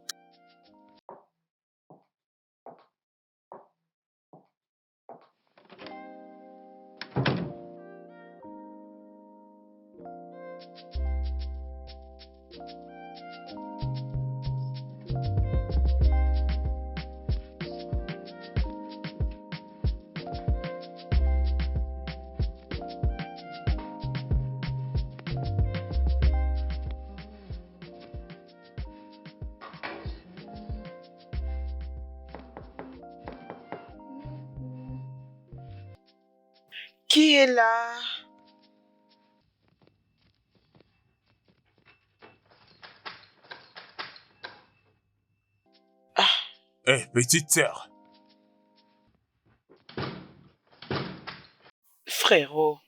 C: Qui est là?
E: Hé, petite sœur.
C: Frérot,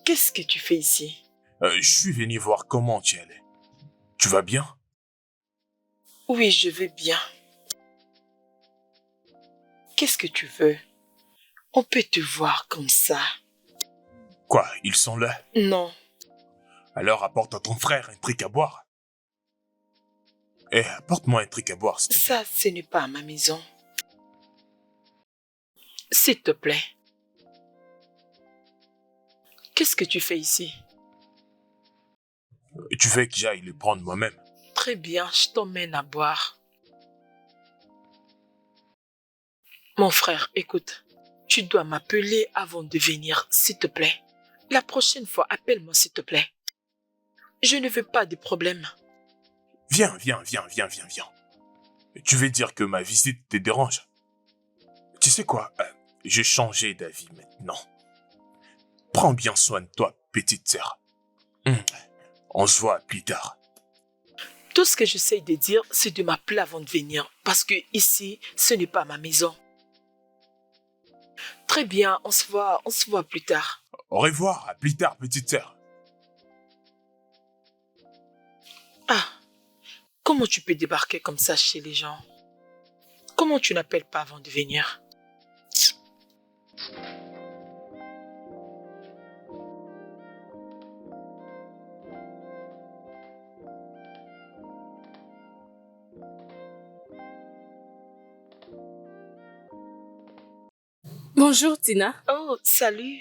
C: qu'est-ce que tu fais ici?
E: Je suis venu voir comment tu allais. Tu vas bien?
C: Oui, je vais bien. Qu'est-ce que tu veux? On peut te voir comme ça.
E: Quoi, ils sont là?
C: Non,
E: Alors apporte à ton frère un truc à boire. Apporte-moi un truc à boire, s'il te plaît.
C: ça, ce n'est pas à ma maison. S'il te plaît. Qu'est-ce que tu fais ici?
E: Tu veux que j'aille le prendre moi-même?
C: Très bien, je t'emmène à boire. Mon frère, écoute, tu dois m'appeler avant de venir, s'il te plaît. La prochaine fois, appelle-moi, s'il te plaît. Je ne veux pas de problème.
E: Viens. Tu veux dire que ma visite te dérange? Tu sais quoi? J'ai changé d'avis maintenant. Prends bien soin de toi, petite sœur. On se voit plus tard.
C: Tout ce que j'essaie de dire, c'est de m'appeler avant de venir. Parce que ici, ce n'est pas ma maison. Très bien, on se voit plus tard.
E: Au revoir, à plus tard, petite sœur.
C: Ah, comment tu peux débarquer comme ça chez les gens? Comment tu n'appelles pas avant de venir?
A: Bonjour, Tina.
C: Oh, salut.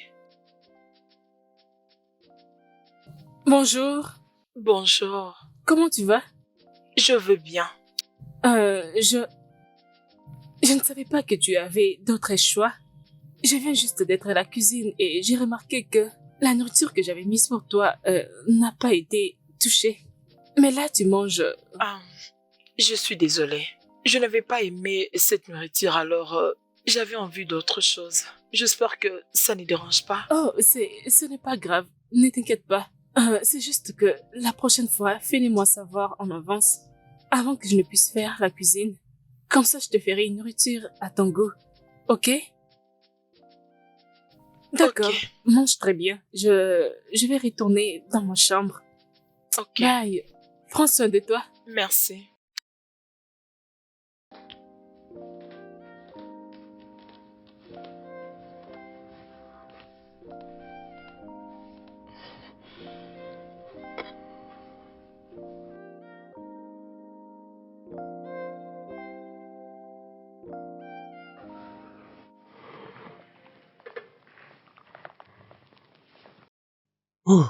A: Bonjour.
C: Bonjour.
A: Comment tu vas?
C: Je veux bien.
A: Je ne savais pas que tu avais d'autres choix. Je viens juste d'être à la cuisine et j'ai remarqué que la nourriture que j'avais mise pour toi n'a pas été touchée. Mais là, tu manges...
C: Ah, je suis désolée. Je n'avais pas aimé cette nourriture, alors j'avais envie d'autre chose. J'espère que ça ne dérange pas.
A: Oh, ce n'est pas grave. Ne t'inquiète pas. C'est juste que la prochaine fois, fais-le-moi savoir en avance, avant que je ne puisse faire la cuisine. Comme ça, je te ferai une nourriture à ton goût. Ok? D'accord.
C: Ok.
A: Mange très bien. Je vais retourner dans ma chambre.
C: Ok.
A: Bye. Prends soin de toi.
C: Merci.
B: Ouh,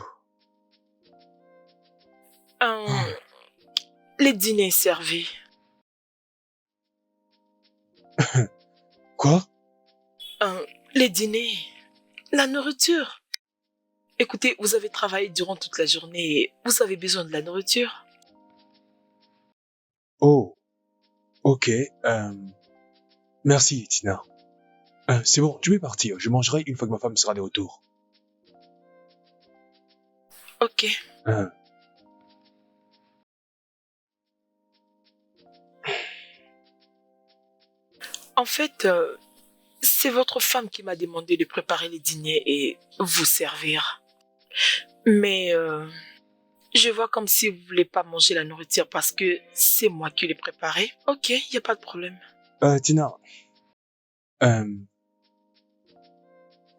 C: Le dîner est servi.
B: quoi?
C: Le dîner, la nourriture. Écoutez, vous avez travaillé durant toute la journée et vous avez besoin de la nourriture.
B: Oh, ok. Merci, Tina. C'est bon, tu peux partir. Je mangerai une fois que ma femme sera de retour.
C: Ok. En fait, c'est votre femme qui m'a demandé de préparer les dîners et vous servir. Mais je vois comme si vous voulez pas manger la nourriture parce que c'est moi qui l'ai préparée. Ok, y a pas de problème.
B: Tina,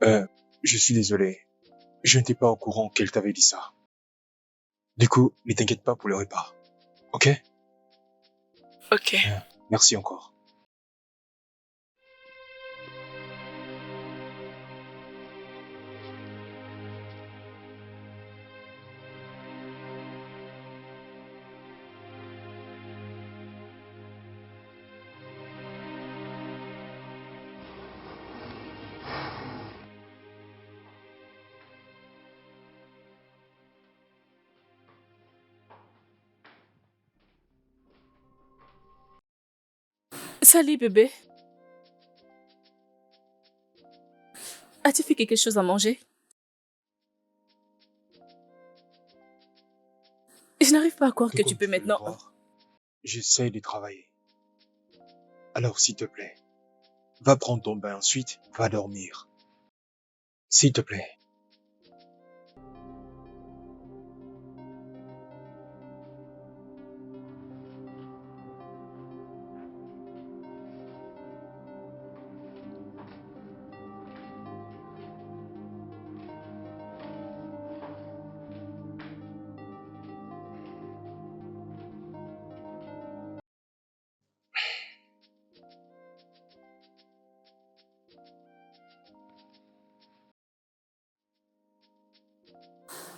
B: je suis désolé. Je n'étais pas au courant qu'elle t'avait dit ça. Du coup, ne t'inquiète pas pour le repas. Ok?
C: Ok.
B: Merci encore.
A: Salut bébé. As-tu fait quelque chose à manger? Je n'arrive pas à croire que tu
B: Comme
A: peux
B: tu le
A: maintenant...
B: voir, j'essaie de travailler. Alors, s'il te plaît, va prendre ton bain ensuite, va dormir. S'il te plaît.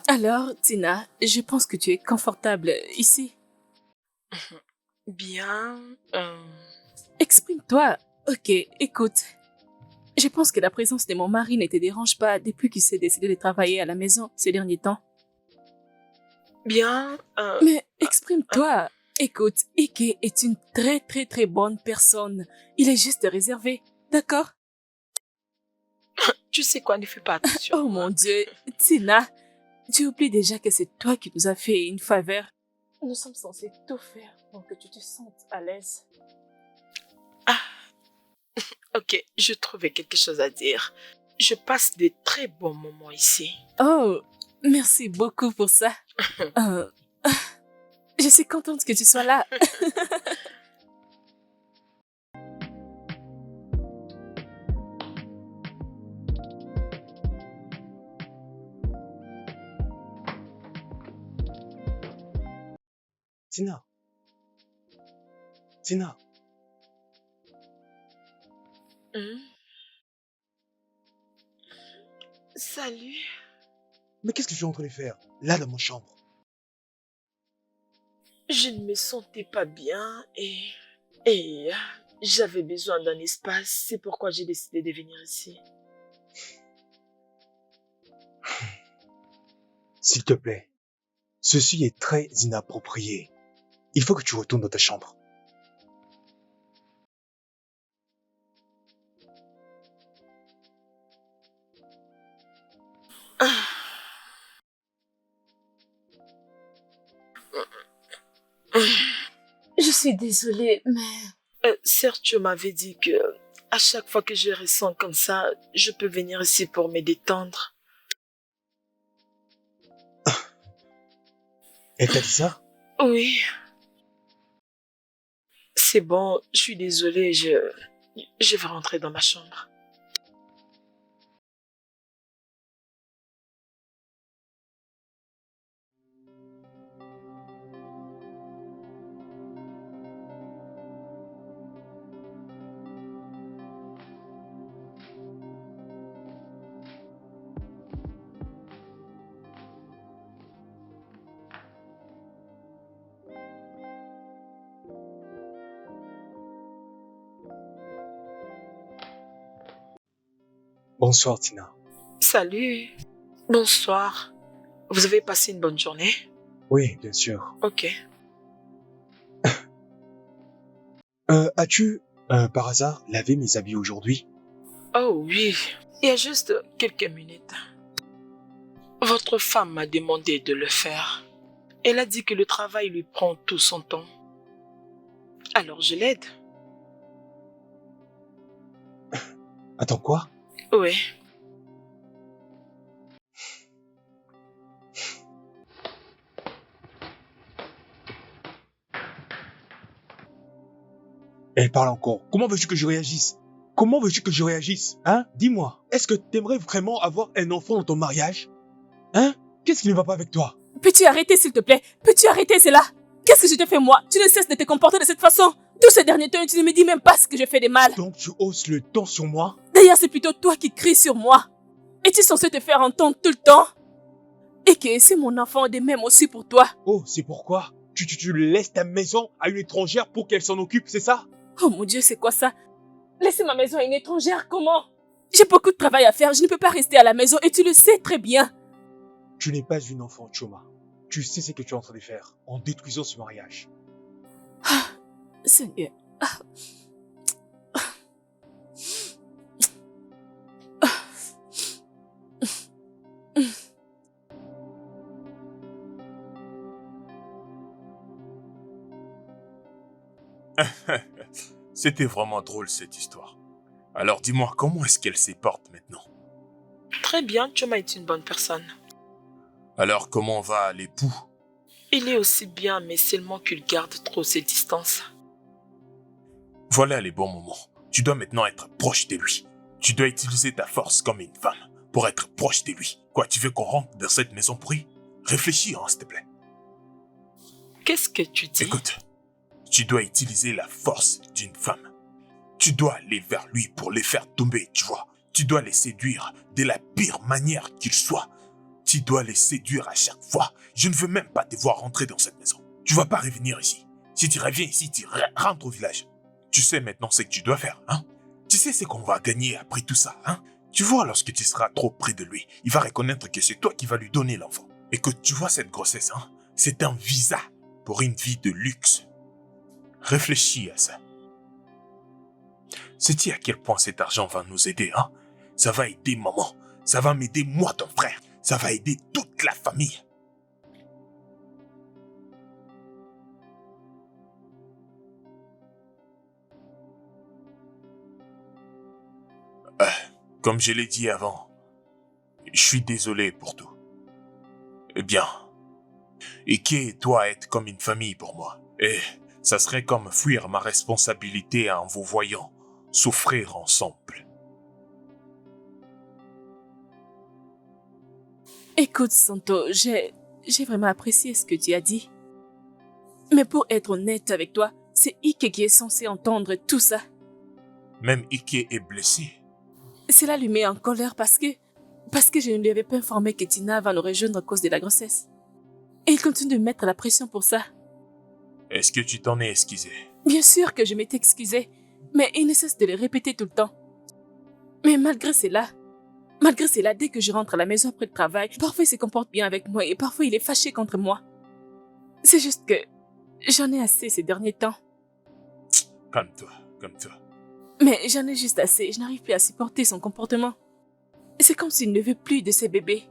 A: Alors, Tina, je pense que tu es confortable ici.
C: Bien.
A: Exprime-toi. Ok, écoute. Je pense que la présence de mon mari ne te dérange pas depuis qu'il s'est décidé de travailler à la maison ces derniers temps.
C: Bien.
A: Mais exprime-toi. Écoute, Ike est une très très très bonne personne. Il est juste réservé, d'accord?
C: Tu sais quoi, ne fais pas attention.
A: Oh mon Dieu, Tina, tu oublies déjà que c'est toi qui nous as fait une faveur. Nous sommes censés tout faire pour que tu te sentes à l'aise.
C: Ah, ok, je trouvais quelque chose à dire. Je passe des très bons moments ici.
A: Oh, merci beaucoup pour ça. Je suis contente que tu sois là.
B: Tina. Tina.
C: Salut.
B: Mais qu'est-ce que je suis en train de faire, là, dans mon chambre?
C: Je ne me sentais pas bien et j'avais besoin d'un espace. C'est pourquoi j'ai décidé de venir ici.
B: S'il te plaît, ceci est très inapproprié. Il faut que tu retournes dans ta chambre.
A: Je suis désolée, mais...
C: Sergio m'avait dit que à chaque fois que je ressens comme ça, je peux venir ici pour me détendre.
B: Elle t'a dit ça?
C: Oui. C'est bon, je suis désolée, je vais rentrer dans ma chambre.
B: Bonsoir, Tina.
C: Salut. Bonsoir. Vous avez passé une bonne journée?
B: Oui, bien sûr.
C: Ok.
B: As-tu, par hasard, lavé mes habits aujourd'hui?
C: Oh oui, il y a juste quelques minutes. Votre femme m'a demandé de le faire. Elle a dit que le travail lui prend tout son temps. Alors je l'aide.
B: Attends, quoi?
C: Oui.
B: Elle parle encore. Comment veux-tu que je réagisse? Comment veux-tu que je réagisse? Hein? Dis-moi. Est-ce que t'aimerais vraiment avoir un enfant dans ton mariage? Hein? Qu'est-ce qui ne va pas avec toi?
A: Peux-tu arrêter, s'il te plaît? Peux-tu arrêter cela? Qu'est-ce que je te fais, moi? Tu ne cesses de te comporter de cette façon. Tous ces derniers temps, tu ne me dis même pas ce que je fais de mal.
B: Donc tu hausses le ton sur moi?
A: D'ailleurs, c'est plutôt toi qui cries sur moi. Es-tu censé te faire entendre tout le temps? Et que c'est mon enfant de même aussi pour toi.
B: Oh, c'est pourquoi? Tu laisses ta maison à une étrangère pour qu'elle s'en occupe, c'est ça?
A: Oh mon Dieu, c'est quoi ça? Laisser ma maison à une étrangère, comment? J'ai beaucoup de travail à faire, je ne peux pas rester à la maison et tu le sais très bien.
B: Tu n'es pas une enfant, Choma. Tu sais ce que tu es en train de faire en détruisant ce mariage.
A: Seigneur.
E: C'était vraiment drôle cette histoire. Alors dis-moi, comment est-ce qu'elle se porte maintenant?
C: Très bien, Choma est une bonne personne.
E: Alors comment va l'époux?
C: Il est aussi bien, mais seulement qu'il garde trop ses distances.
E: Voilà les bons moments. Tu dois maintenant être proche de lui. Tu dois utiliser ta force comme une femme pour être proche de lui. Quoi, tu veux qu'on rentre dans cette maison pourrie? Réfléchis, s'il te plaît.
C: Qu'est-ce que tu dis?
E: Écoute, tu dois utiliser la force d'une femme. Tu dois aller vers lui pour les faire tomber, tu vois. Tu dois les séduire de la pire manière qu'il soit. Tu dois les séduire à chaque fois. Je ne veux même pas te voir rentrer dans cette maison. Tu vas pas revenir ici. Si tu reviens ici, tu rentres au village. Tu sais maintenant ce que tu dois faire, hein? Tu sais ce qu'on va gagner après tout ça, hein? Tu vois, lorsque tu seras trop près de lui, il va reconnaître que c'est toi qui vas lui donner l'enfant. Et que tu vois cette grossesse, hein? C'est un visa pour une vie de luxe. Réfléchis à ça. Sais-tu à quel point cet argent va nous aider, hein? Ça va aider maman. Ça va m'aider moi, ton frère. Ça va aider toute la famille. Comme je l'ai dit avant, je suis désolé pour tout. Eh bien, Ike doit être comme une famille pour moi. Et ça serait comme fuir ma responsabilité en vous voyant souffrir ensemble.
A: Écoute, Santo, j'ai vraiment apprécié ce que tu as dit. Mais pour être honnête avec toi, c'est Ike qui est censé entendre tout ça.
E: Même Ike est blessé.
A: Cela lui met en colère parce que je ne lui avais pas informé que Tina va nous rejoindre à cause de la grossesse. Et il continue de mettre la pression pour ça.
E: Est-ce que tu t'en es excusé?
A: Bien sûr que je m'étais excusée, mais il ne cesse de le répéter tout le temps. Mais malgré cela, dès que je rentre à la maison après le travail, parfois il se comporte bien avec moi et parfois il est fâché contre moi. C'est juste que j'en ai assez ces derniers temps.
E: Calme-toi, calme-toi.
A: Mais j'en ai juste assez, je n'arrive plus à supporter son comportement. C'est comme s'il ne veut plus de ses bébés.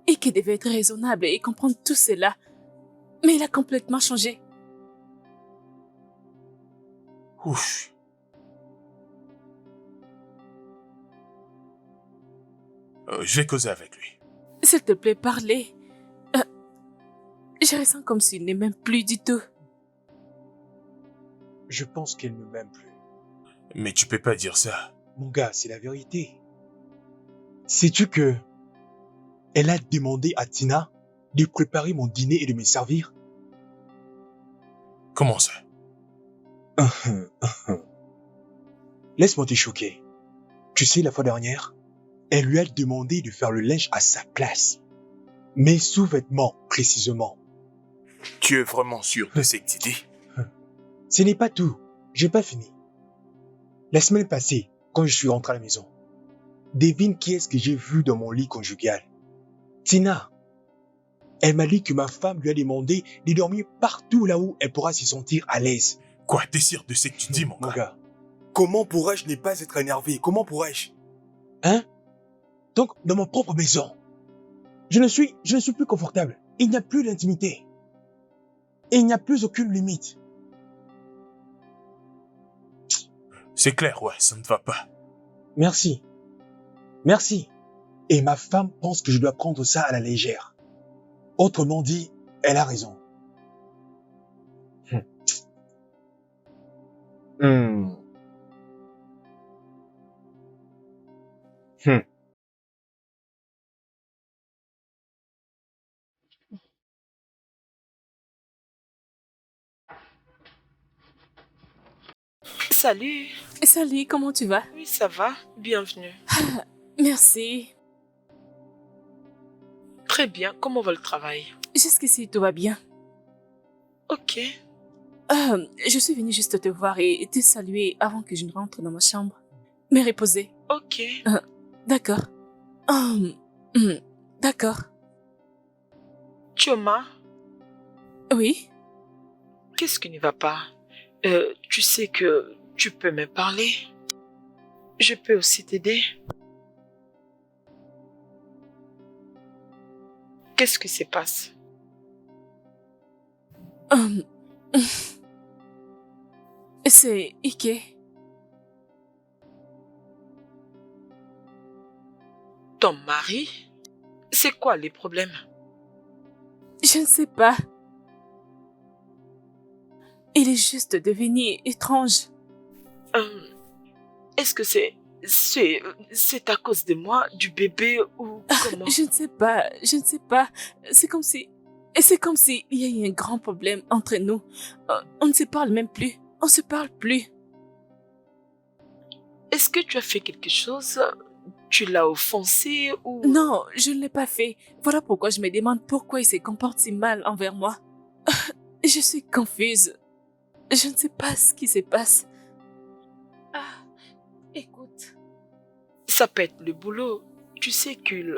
A: Et qu'il devait être raisonnable et comprendre tout cela. Mais il a complètement changé.
E: Ouf. Je vais causer avec lui.
A: S'il te plaît, parlez. Je ressens comme s'il ne m'aime plus du tout.
B: Je pense qu'elle ne m'aime plus.
E: Mais tu peux pas dire ça.
B: Mon gars, c'est la vérité. Sais-tu que elle a demandé à Tina de préparer mon dîner et de me servir?
E: Comment ça?
B: Laisse-moi te choquer. Tu sais, la fois dernière, elle lui a demandé de faire le linge à sa place. Mes sous-vêtements, précisément.
E: Tu es vraiment sûr de ce que tu dis?
B: Ce n'est pas tout. J'ai pas fini. La semaine passée, quand je suis rentré à la maison, devine qui est-ce que j'ai vu dans mon lit conjugal? Tina. Elle m'a dit que ma femme lui a demandé de dormir partout là où elle pourra se sentir à l'aise.
E: Quoi, t'es sûr de ce que tu dis, mon gars?
B: Comment pourrais-je ne pas être énervé? Comment pourrais-je? Hein? Donc, dans ma propre maison, je ne suis plus confortable. Il n'y a plus d'intimité. Et il n'y a plus aucune limite.
E: C'est clair, ouais, ça ne va pas.
B: Merci. Merci. Et ma femme pense que je dois prendre ça à la légère. Autrement dit, elle a raison. Hmm. Hmm.
C: Salut.
A: Salut, comment tu vas?
C: Oui, ça va. Bienvenue.
A: Merci.
C: Très bien. Comment va le travail?
A: Jusqu'ici, tout va bien.
C: Ok.
A: Je suis venue juste te voir et te saluer avant que je ne rentre dans ma chambre. Me reposer.
C: Ok.
A: D'accord. Hum, D'accord.
C: Choma,
A: Oui?
C: qu'est-ce qui ne va pas? Tu sais que tu peux me parler. Je peux aussi t'aider. Qu'est-ce qui se passe?
A: Hum, C'est Ike.
C: Ton mari? C'est quoi les problèmes?
A: Je ne sais pas. Il est juste devenu étrange.
C: Est-ce que c'est à cause de moi, du bébé ou comment?
A: Je ne sais pas, je ne sais pas. C'est comme si... C'est comme s'il y a eu un grand problème entre nous. On ne se parle même plus. On se parle plus.
C: Est-ce que tu as fait quelque chose? Tu l'as offensé ou...
A: Non, je ne l'ai pas fait. Voilà pourquoi je me demande pourquoi il se comporte si mal envers moi. Je suis confuse. Je ne sais pas ce qui se passe.
D: Ah, écoute.
C: Ça peut être le boulot. Tu sais qu'il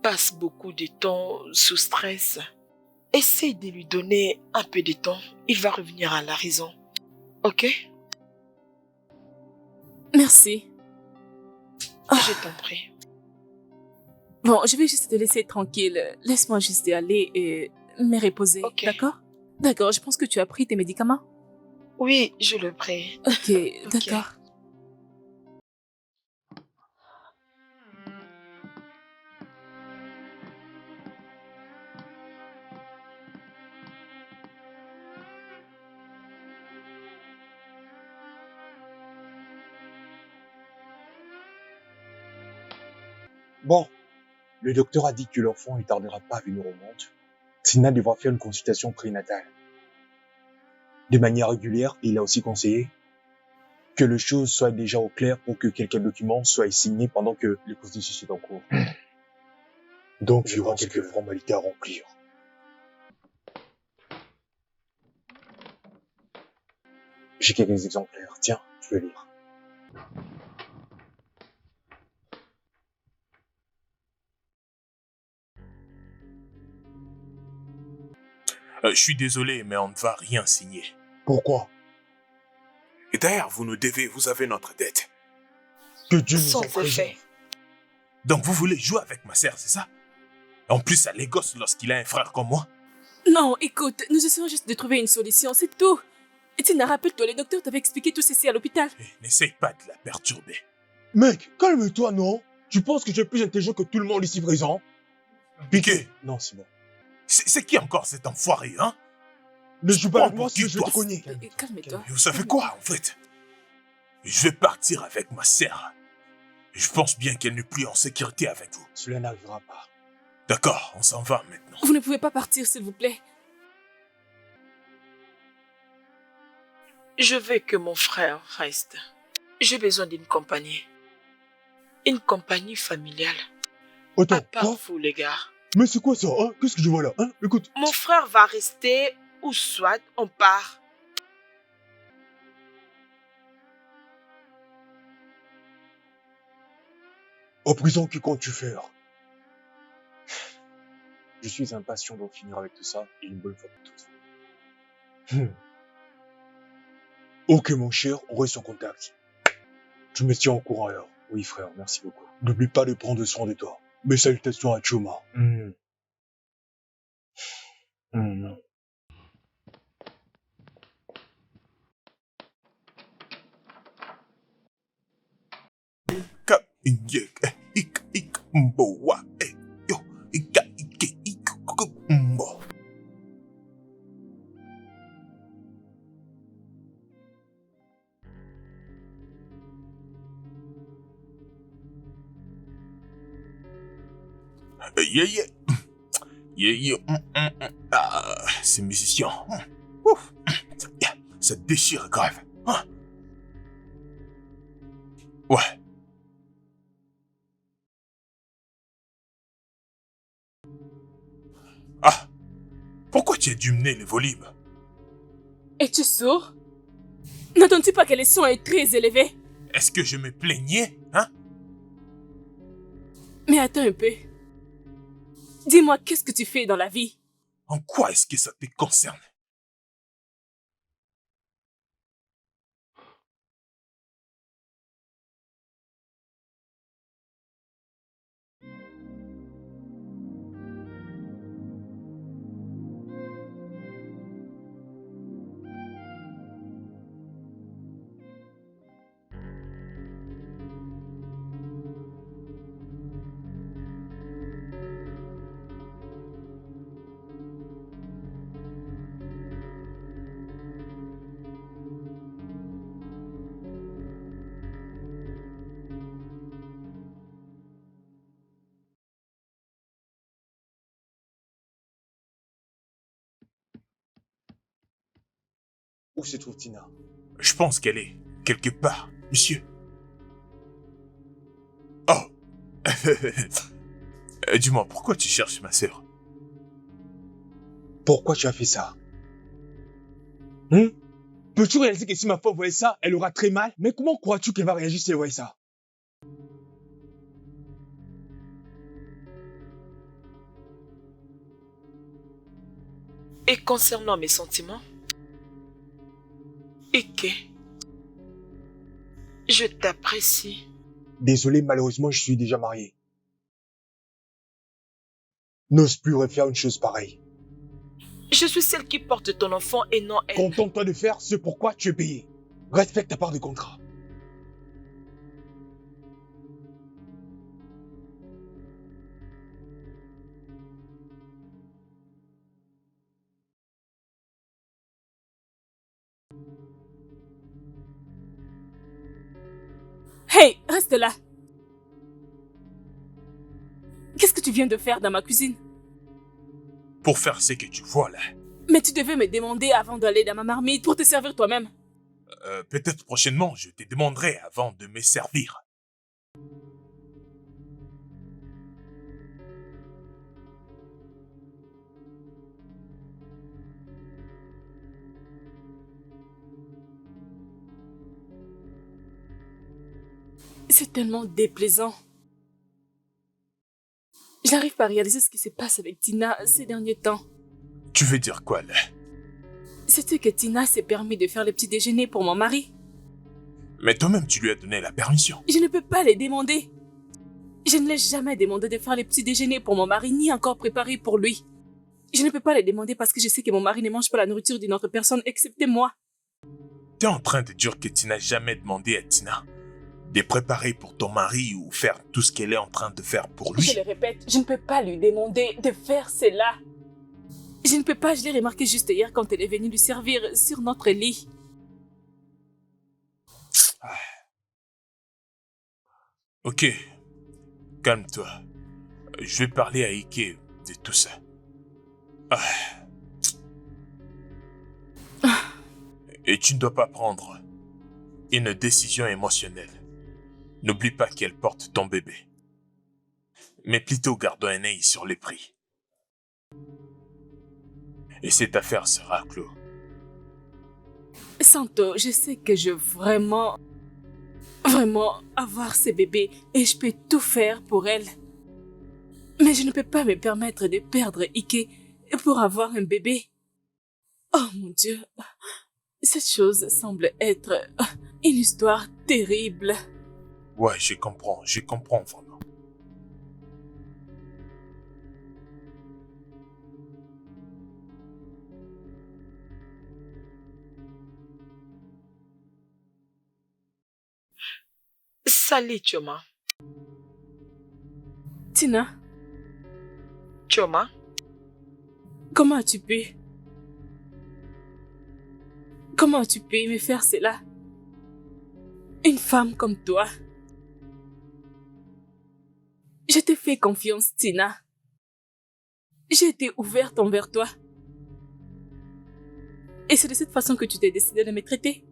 C: passe beaucoup de temps sous stress. Essaye de lui donner un peu de temps. Il va revenir à la raison. Ok?
A: Merci.
C: Je t'en prie.
A: Bon, je vais juste te laisser tranquille. Laisse-moi juste y aller et me reposer.
C: Ok.
A: D'accord? D'accord, je pense que tu as pris tes médicaments.
C: Oui, je le prie.
A: Ok,
C: Ok.
A: d'accord.
B: Bon, le docteur a dit que l'enfant ne tardera pas à venir au monde. Tina devra faire une consultation prénatale. De manière régulière, il a aussi conseillé que les choses soient déjà au clair pour que quelques documents soient signés pendant que le processus est en cours. Donc, il y aura quelques formalités à remplir. J'ai quelques exemplaires. Tiens, tu peux lire.
E: Je suis désolé, mais on ne va rien signer.
B: Pourquoi?
E: Et d'ailleurs, vous avez notre dette.
B: Que Dieu nous
C: Sans
B: en préserve.
C: effet.
E: Donc vous voulez jouer avec ma sœur, c'est ça? En plus, ça l'égosse lorsqu'il a un frère comme moi.
A: Non, écoute, nous essayons juste de trouver une solution, c'est tout. Et Tina, rappelle-toi, le docteur t'avait expliqué tout ceci à l'hôpital.
E: N'essaye pas de la perturber.
B: Mec, calme-toi, non? Tu penses que tu es plus intelligent que tout le monde ici présent?
E: Piqué,
B: Non, c'est bon.
E: c'est qui encore cet enfoiré, hein?
B: Ne joue pas avec
E: Prends
B: moi
E: pour
B: si
E: qui
B: je vais te
E: toi.
B: cogner.
A: Calme-toi.
E: Et vous savez quoi, en fait? Je vais partir avec ma sœur. Je pense bien qu'elle n'est plus en sécurité avec vous.
B: Cela n'arrivera pas.
E: D'accord, on s'en va maintenant.
A: Vous ne pouvez pas partir, s'il vous plaît.
C: Je veux que mon frère reste. J'ai besoin d'une compagnie. Une compagnie familiale.
B: Attends,
C: À part
B: quoi?
C: vous, les gars.
B: Mais c'est quoi ça, hein? Qu'est-ce que je vois là, hein? Écoute.
C: Mon frère va rester ou soit on part.
B: En prison, que comptes-tu faire? Je suis impatient d'en finir avec tout ça, et une bonne fois pour toutes. Ok, mon cher, on reste en contact. Tu me tiens au courant alors. Oui, frère, merci beaucoup. N'oublie pas de prendre soin de toi. Mes salutations à Choma.
E: Injek, ik, mbo, wa, yo, ika, ike, mbo. Yeah. Ah, ces musiciens. Ouf. Yeah, ça déchire grave. Hein? Ouais. Ah, pourquoi tu as dû mener les volumes?
A: Es-tu sourd? N'entends-tu pas que le son est très élevé?
E: Est-ce que je me plaignais, hein?
A: Mais attends un peu. Dis-moi, qu'est-ce que tu fais dans la vie?
E: En quoi est-ce que ça te concerne?
B: Où se trouve Tina?
E: Je pense qu'elle est quelque part, monsieur. Oh. Dis-moi, pourquoi tu cherches ma sœur?
B: Pourquoi tu as fait ça? Peux-tu réaliser que si ma femme voyait ça, elle aura très mal? Mais comment crois-tu qu'elle va réagir si elle voyait ça?
C: Et concernant mes sentiments, Ike, je t'apprécie.
B: Désolé, malheureusement, je suis déjà marié. N'ose plus refaire une chose pareille.
C: Je suis celle qui porte ton enfant et non elle.
B: Contente-toi de faire ce pourquoi tu es payé. Respecte ta part de contrat.
A: Hey, reste là. Qu'est-ce que tu viens de faire dans ma cuisine?
E: Pour faire ce que tu vois là.
A: Mais tu devais me demander avant d'aller dans ma marmite pour te servir toi-même.
E: Peut-être prochainement, je te demanderai avant de me servir.
A: C'est tellement déplaisant. J'arrive pas à réaliser ce qui se passe avec Tina ces derniers temps.
E: Tu veux dire quoi là?
A: Sais-tu que Tina s'est permis de faire le petit déjeuner pour mon mari?
E: Mais toi-même, tu lui as donné la permission.
A: Je ne peux pas les demander. Je ne l'ai jamais demandé de faire le petit déjeuner pour mon mari, ni encore préparer pour lui. Je ne peux pas les demander parce que je sais que mon mari ne mange pas la nourriture d'une autre personne excepté moi.
E: T'es en train de dire que tu n'as jamais demandé à Tina de préparer pour ton mari ou faire tout ce qu'elle est en train de faire pour lui.
A: Je le répète, je ne peux pas lui demander de faire cela. Je ne peux pas, je l'ai remarqué juste hier quand elle est venue lui servir sur notre lit.
E: Ok, calme-toi. Je vais parler à Ike de tout ça. Et tu ne dois pas prendre une décision émotionnelle. N'oublie pas qu'elle porte ton bébé. Mais plutôt gardons un œil sur les prix. Et cette affaire sera close.
A: Santo, je sais que je veux vraiment avoir ce bébé et je peux tout faire pour elle. Mais je ne peux pas me permettre de perdre Ike pour avoir un bébé. Oh mon Dieu, cette chose semble être une histoire terrible.
E: Ouais, je comprends vraiment.
C: Salut, Choma.
A: Tina,
C: Choma,
A: comment as-tu pu? Comment as-tu pu me faire cela? Une femme comme toi. Je t'ai fait confiance, Tina. J'ai été ouverte envers toi. Et c'est de cette façon que tu t'es décidé de me traiter.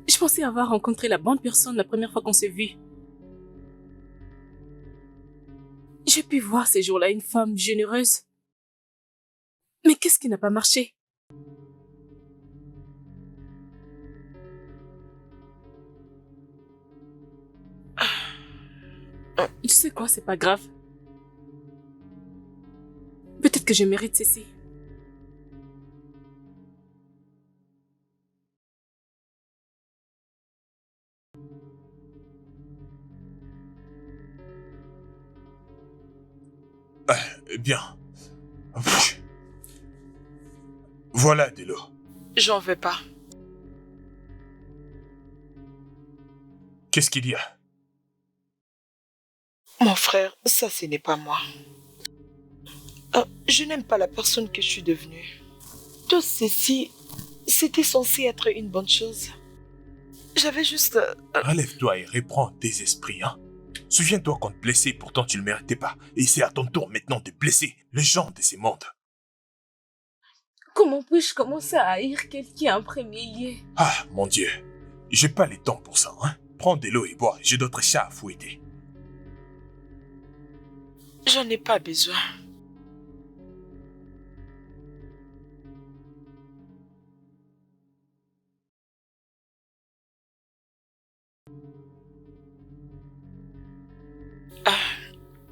A: Je pensais avoir rencontré la bonne personne la première fois qu'on s'est vu. J'ai pu voir ces jours-là une femme généreuse. Mais qu'est-ce qui n'a pas marché? Tu sais quoi, c'est pas grave. Peut-être que je mérite ceci.
E: Bien. Voilà de l'eau.
C: j'en veux pas.
E: Qu'est-ce qu'il y a?
C: Mon frère, ça ce n'est pas moi. Je n'aime pas la personne que je suis devenue. Tout ceci, c'était censé être une bonne chose. J'avais juste...
E: Relève-toi et reprends tes esprits, hein. Souviens-toi qu'on te blessait, pourtant tu ne le méritais pas. Et c'est à ton tour maintenant de blesser les gens de ces mondes.
D: Comment puis-je commencer à haïr quelqu'un en premier lieu?
E: Ah, mon Dieu. J'ai pas le temps pour ça, hein. Prends de l'eau et bois, j'ai d'autres chats à fouetter.
C: J'en ai pas besoin.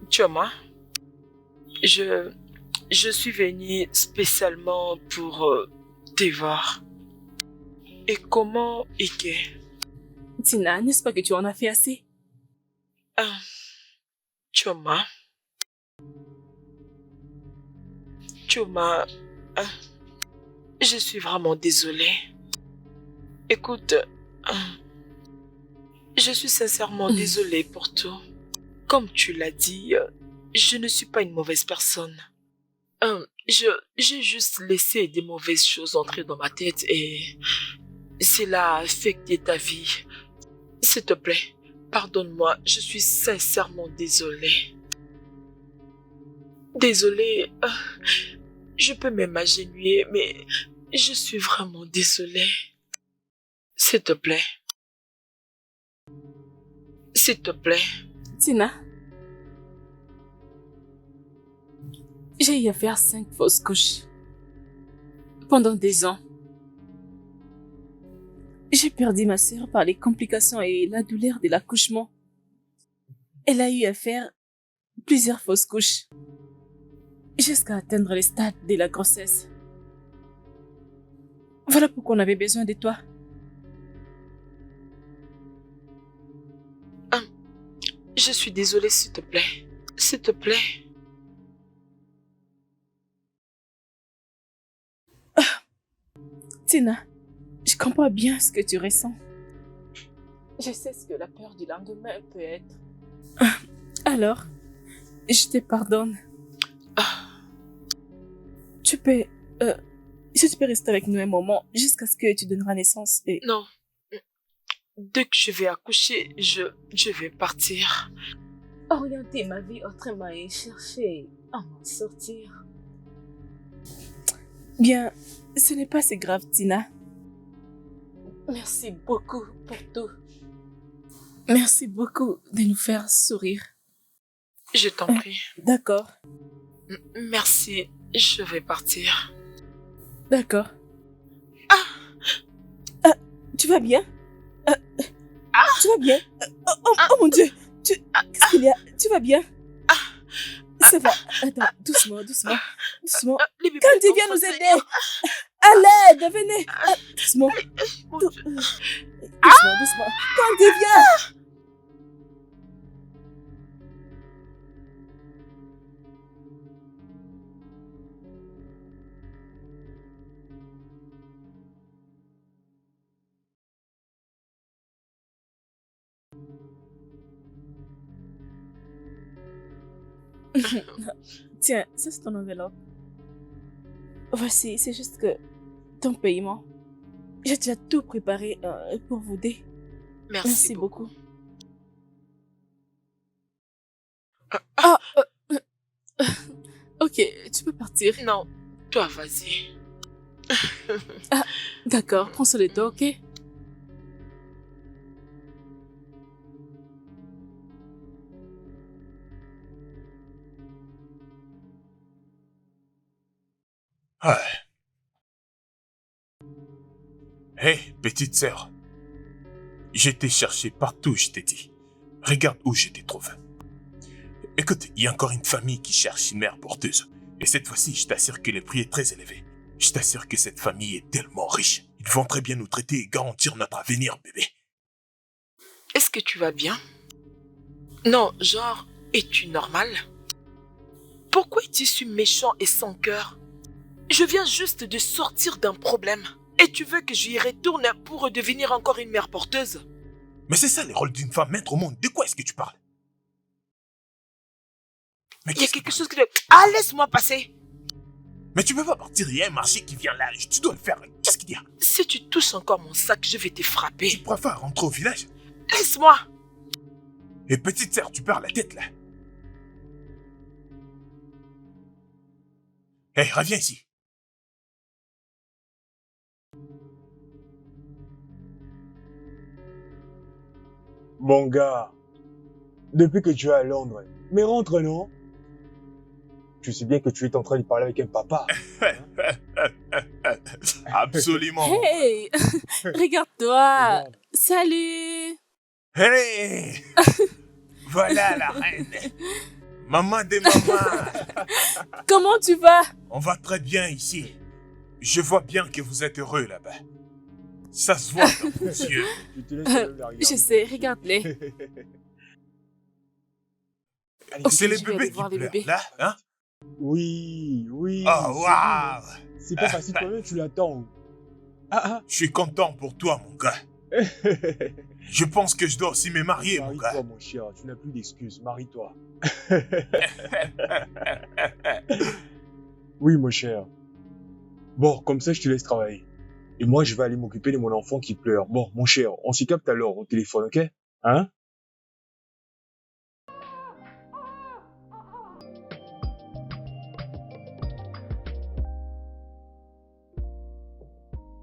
C: Choma, je suis venue spécialement pour te voir. Et comment Ike?
A: Tina, n'est-ce pas que tu en as fait assez?
C: Choma, je suis vraiment désolée. Écoute, je suis sincèrement désolée pour tout. Comme tu l'as dit, je ne suis pas une mauvaise personne. J'ai juste laissé des mauvaises choses entrer dans ma tête et cela a affecté ta vie. S'il te plaît, pardonne-moi, je suis sincèrement désolée. Désolée, je peux même m'agenouiller, mais je suis vraiment désolée. S'il te plaît. S'il te plaît.
A: Tina, j'ai eu à faire 5 fausses couches. Pendant des ans. J'ai perdu ma sœur par les complications et la douleur de l'accouchement. Elle a eu à faire plusieurs fausses couches. Jusqu'à atteindre le stade de la grossesse. Voilà pourquoi on avait besoin de toi.
C: Je suis désolée, s'il te plaît. S'il te plaît.
A: Tina, je comprends bien ce que tu ressens. Je sais ce que la peur du lendemain peut être. Alors, je te pardonne. Tu peux... si tu peux rester avec nous un moment jusqu'à ce que tu donneras naissance et...
C: Non. Dès que je vais accoucher, je vais partir.
D: Orienter ma vie autrement et chercher à m'en sortir.
A: Bien, ce n'est pas si grave, Tina. Merci beaucoup pour tout. Merci beaucoup de nous faire sourire.
C: Je t'en prie.
A: D'accord.
C: Merci, je vais partir.
A: D'accord. Tu vas bien? Tu vas bien? Oh mon Dieu! Qu'est-ce qu'il y a? Tu vas bien? Ça va. Attends, doucement. Candy, viens nous aider! À l'aide, venez! Doucement. Doucement. Candy, viens! Tiens, ça c'est ton enveloppe. Voici, c'est juste que ton paiement. J'ai déjà tout préparé pour vous aider. Merci beaucoup. Ah, ok, tu peux partir.
C: Non, toi, vas-y.
A: Ah, d'accord, prends soin de toi, ok?
E: Ouais. Hé, petite sœur. Je t'ai cherché partout, je t'ai dit. Regarde où je te trouve. Écoute, il y a encore une famille qui cherche une mère porteuse. Et cette fois-ci, je t'assure que le prix est très élevé. Je t'assure que cette famille est tellement riche. Ils vont très bien nous traiter et garantir notre avenir, bébé.
C: Est-ce que tu vas bien? Non, genre, es-tu normal? Pourquoi es-tu si méchant et sans cœur? Je viens juste de sortir d'un problème. Et tu veux que j'y retourne pour redevenir encore une mère porteuse?
E: Mais c'est ça le rôle d'une femme, mettre au monde. De quoi est-ce que tu parles? Mais
C: Il y a quelque chose que... Ah, laisse-moi passer!
E: Mais tu peux pas partir, il y a un marché qui vient là, tu dois le faire. Qu'est-ce qu'il y a?
C: Si tu touches encore mon sac, je vais te frapper.
E: Tu préfères rentrer au village?
C: Laisse-moi!
E: Et petite sœur, tu perds la tête là. Hé, reviens ici.
B: Mon gars, depuis que tu es à Londres, mais rentre, non? Tu sais bien que tu es en train de parler avec un papa.
E: Absolument.
A: Hey, regarde-toi. Salut.
E: Hey. Voilà la reine. Maman des mamans.
A: Comment tu vas?
E: On va très bien ici. Je vois bien que vous êtes heureux là-bas. Ça se voit dans vos yeux.
B: Je te laisse aller la regarder.
A: Je sais, regarde-les.
B: Allez,
A: Ok,
E: C'est les
A: je vais aller
E: bébés qui
A: voir les
E: pleurent,
A: bébés.
E: là, hein?
B: Oui, oui.
E: Oh,
B: c'est
E: waouh!
B: bon. C'est pas facile, toi-même, tu l'attends. Ah,
E: Je suis content pour toi, mon gars.
B: ah.
E: Je pense que je dois aussi me marier, mon gars.
B: Marie-toi, mon cher. Tu n'as plus d'excuses. Marie-toi. Oui, mon cher. Bon, comme ça, je te laisse travailler. Et moi, je vais aller m'occuper de mon enfant qui pleure. Bon, mon cher, on s'y capte alors au téléphone, ok? Hein?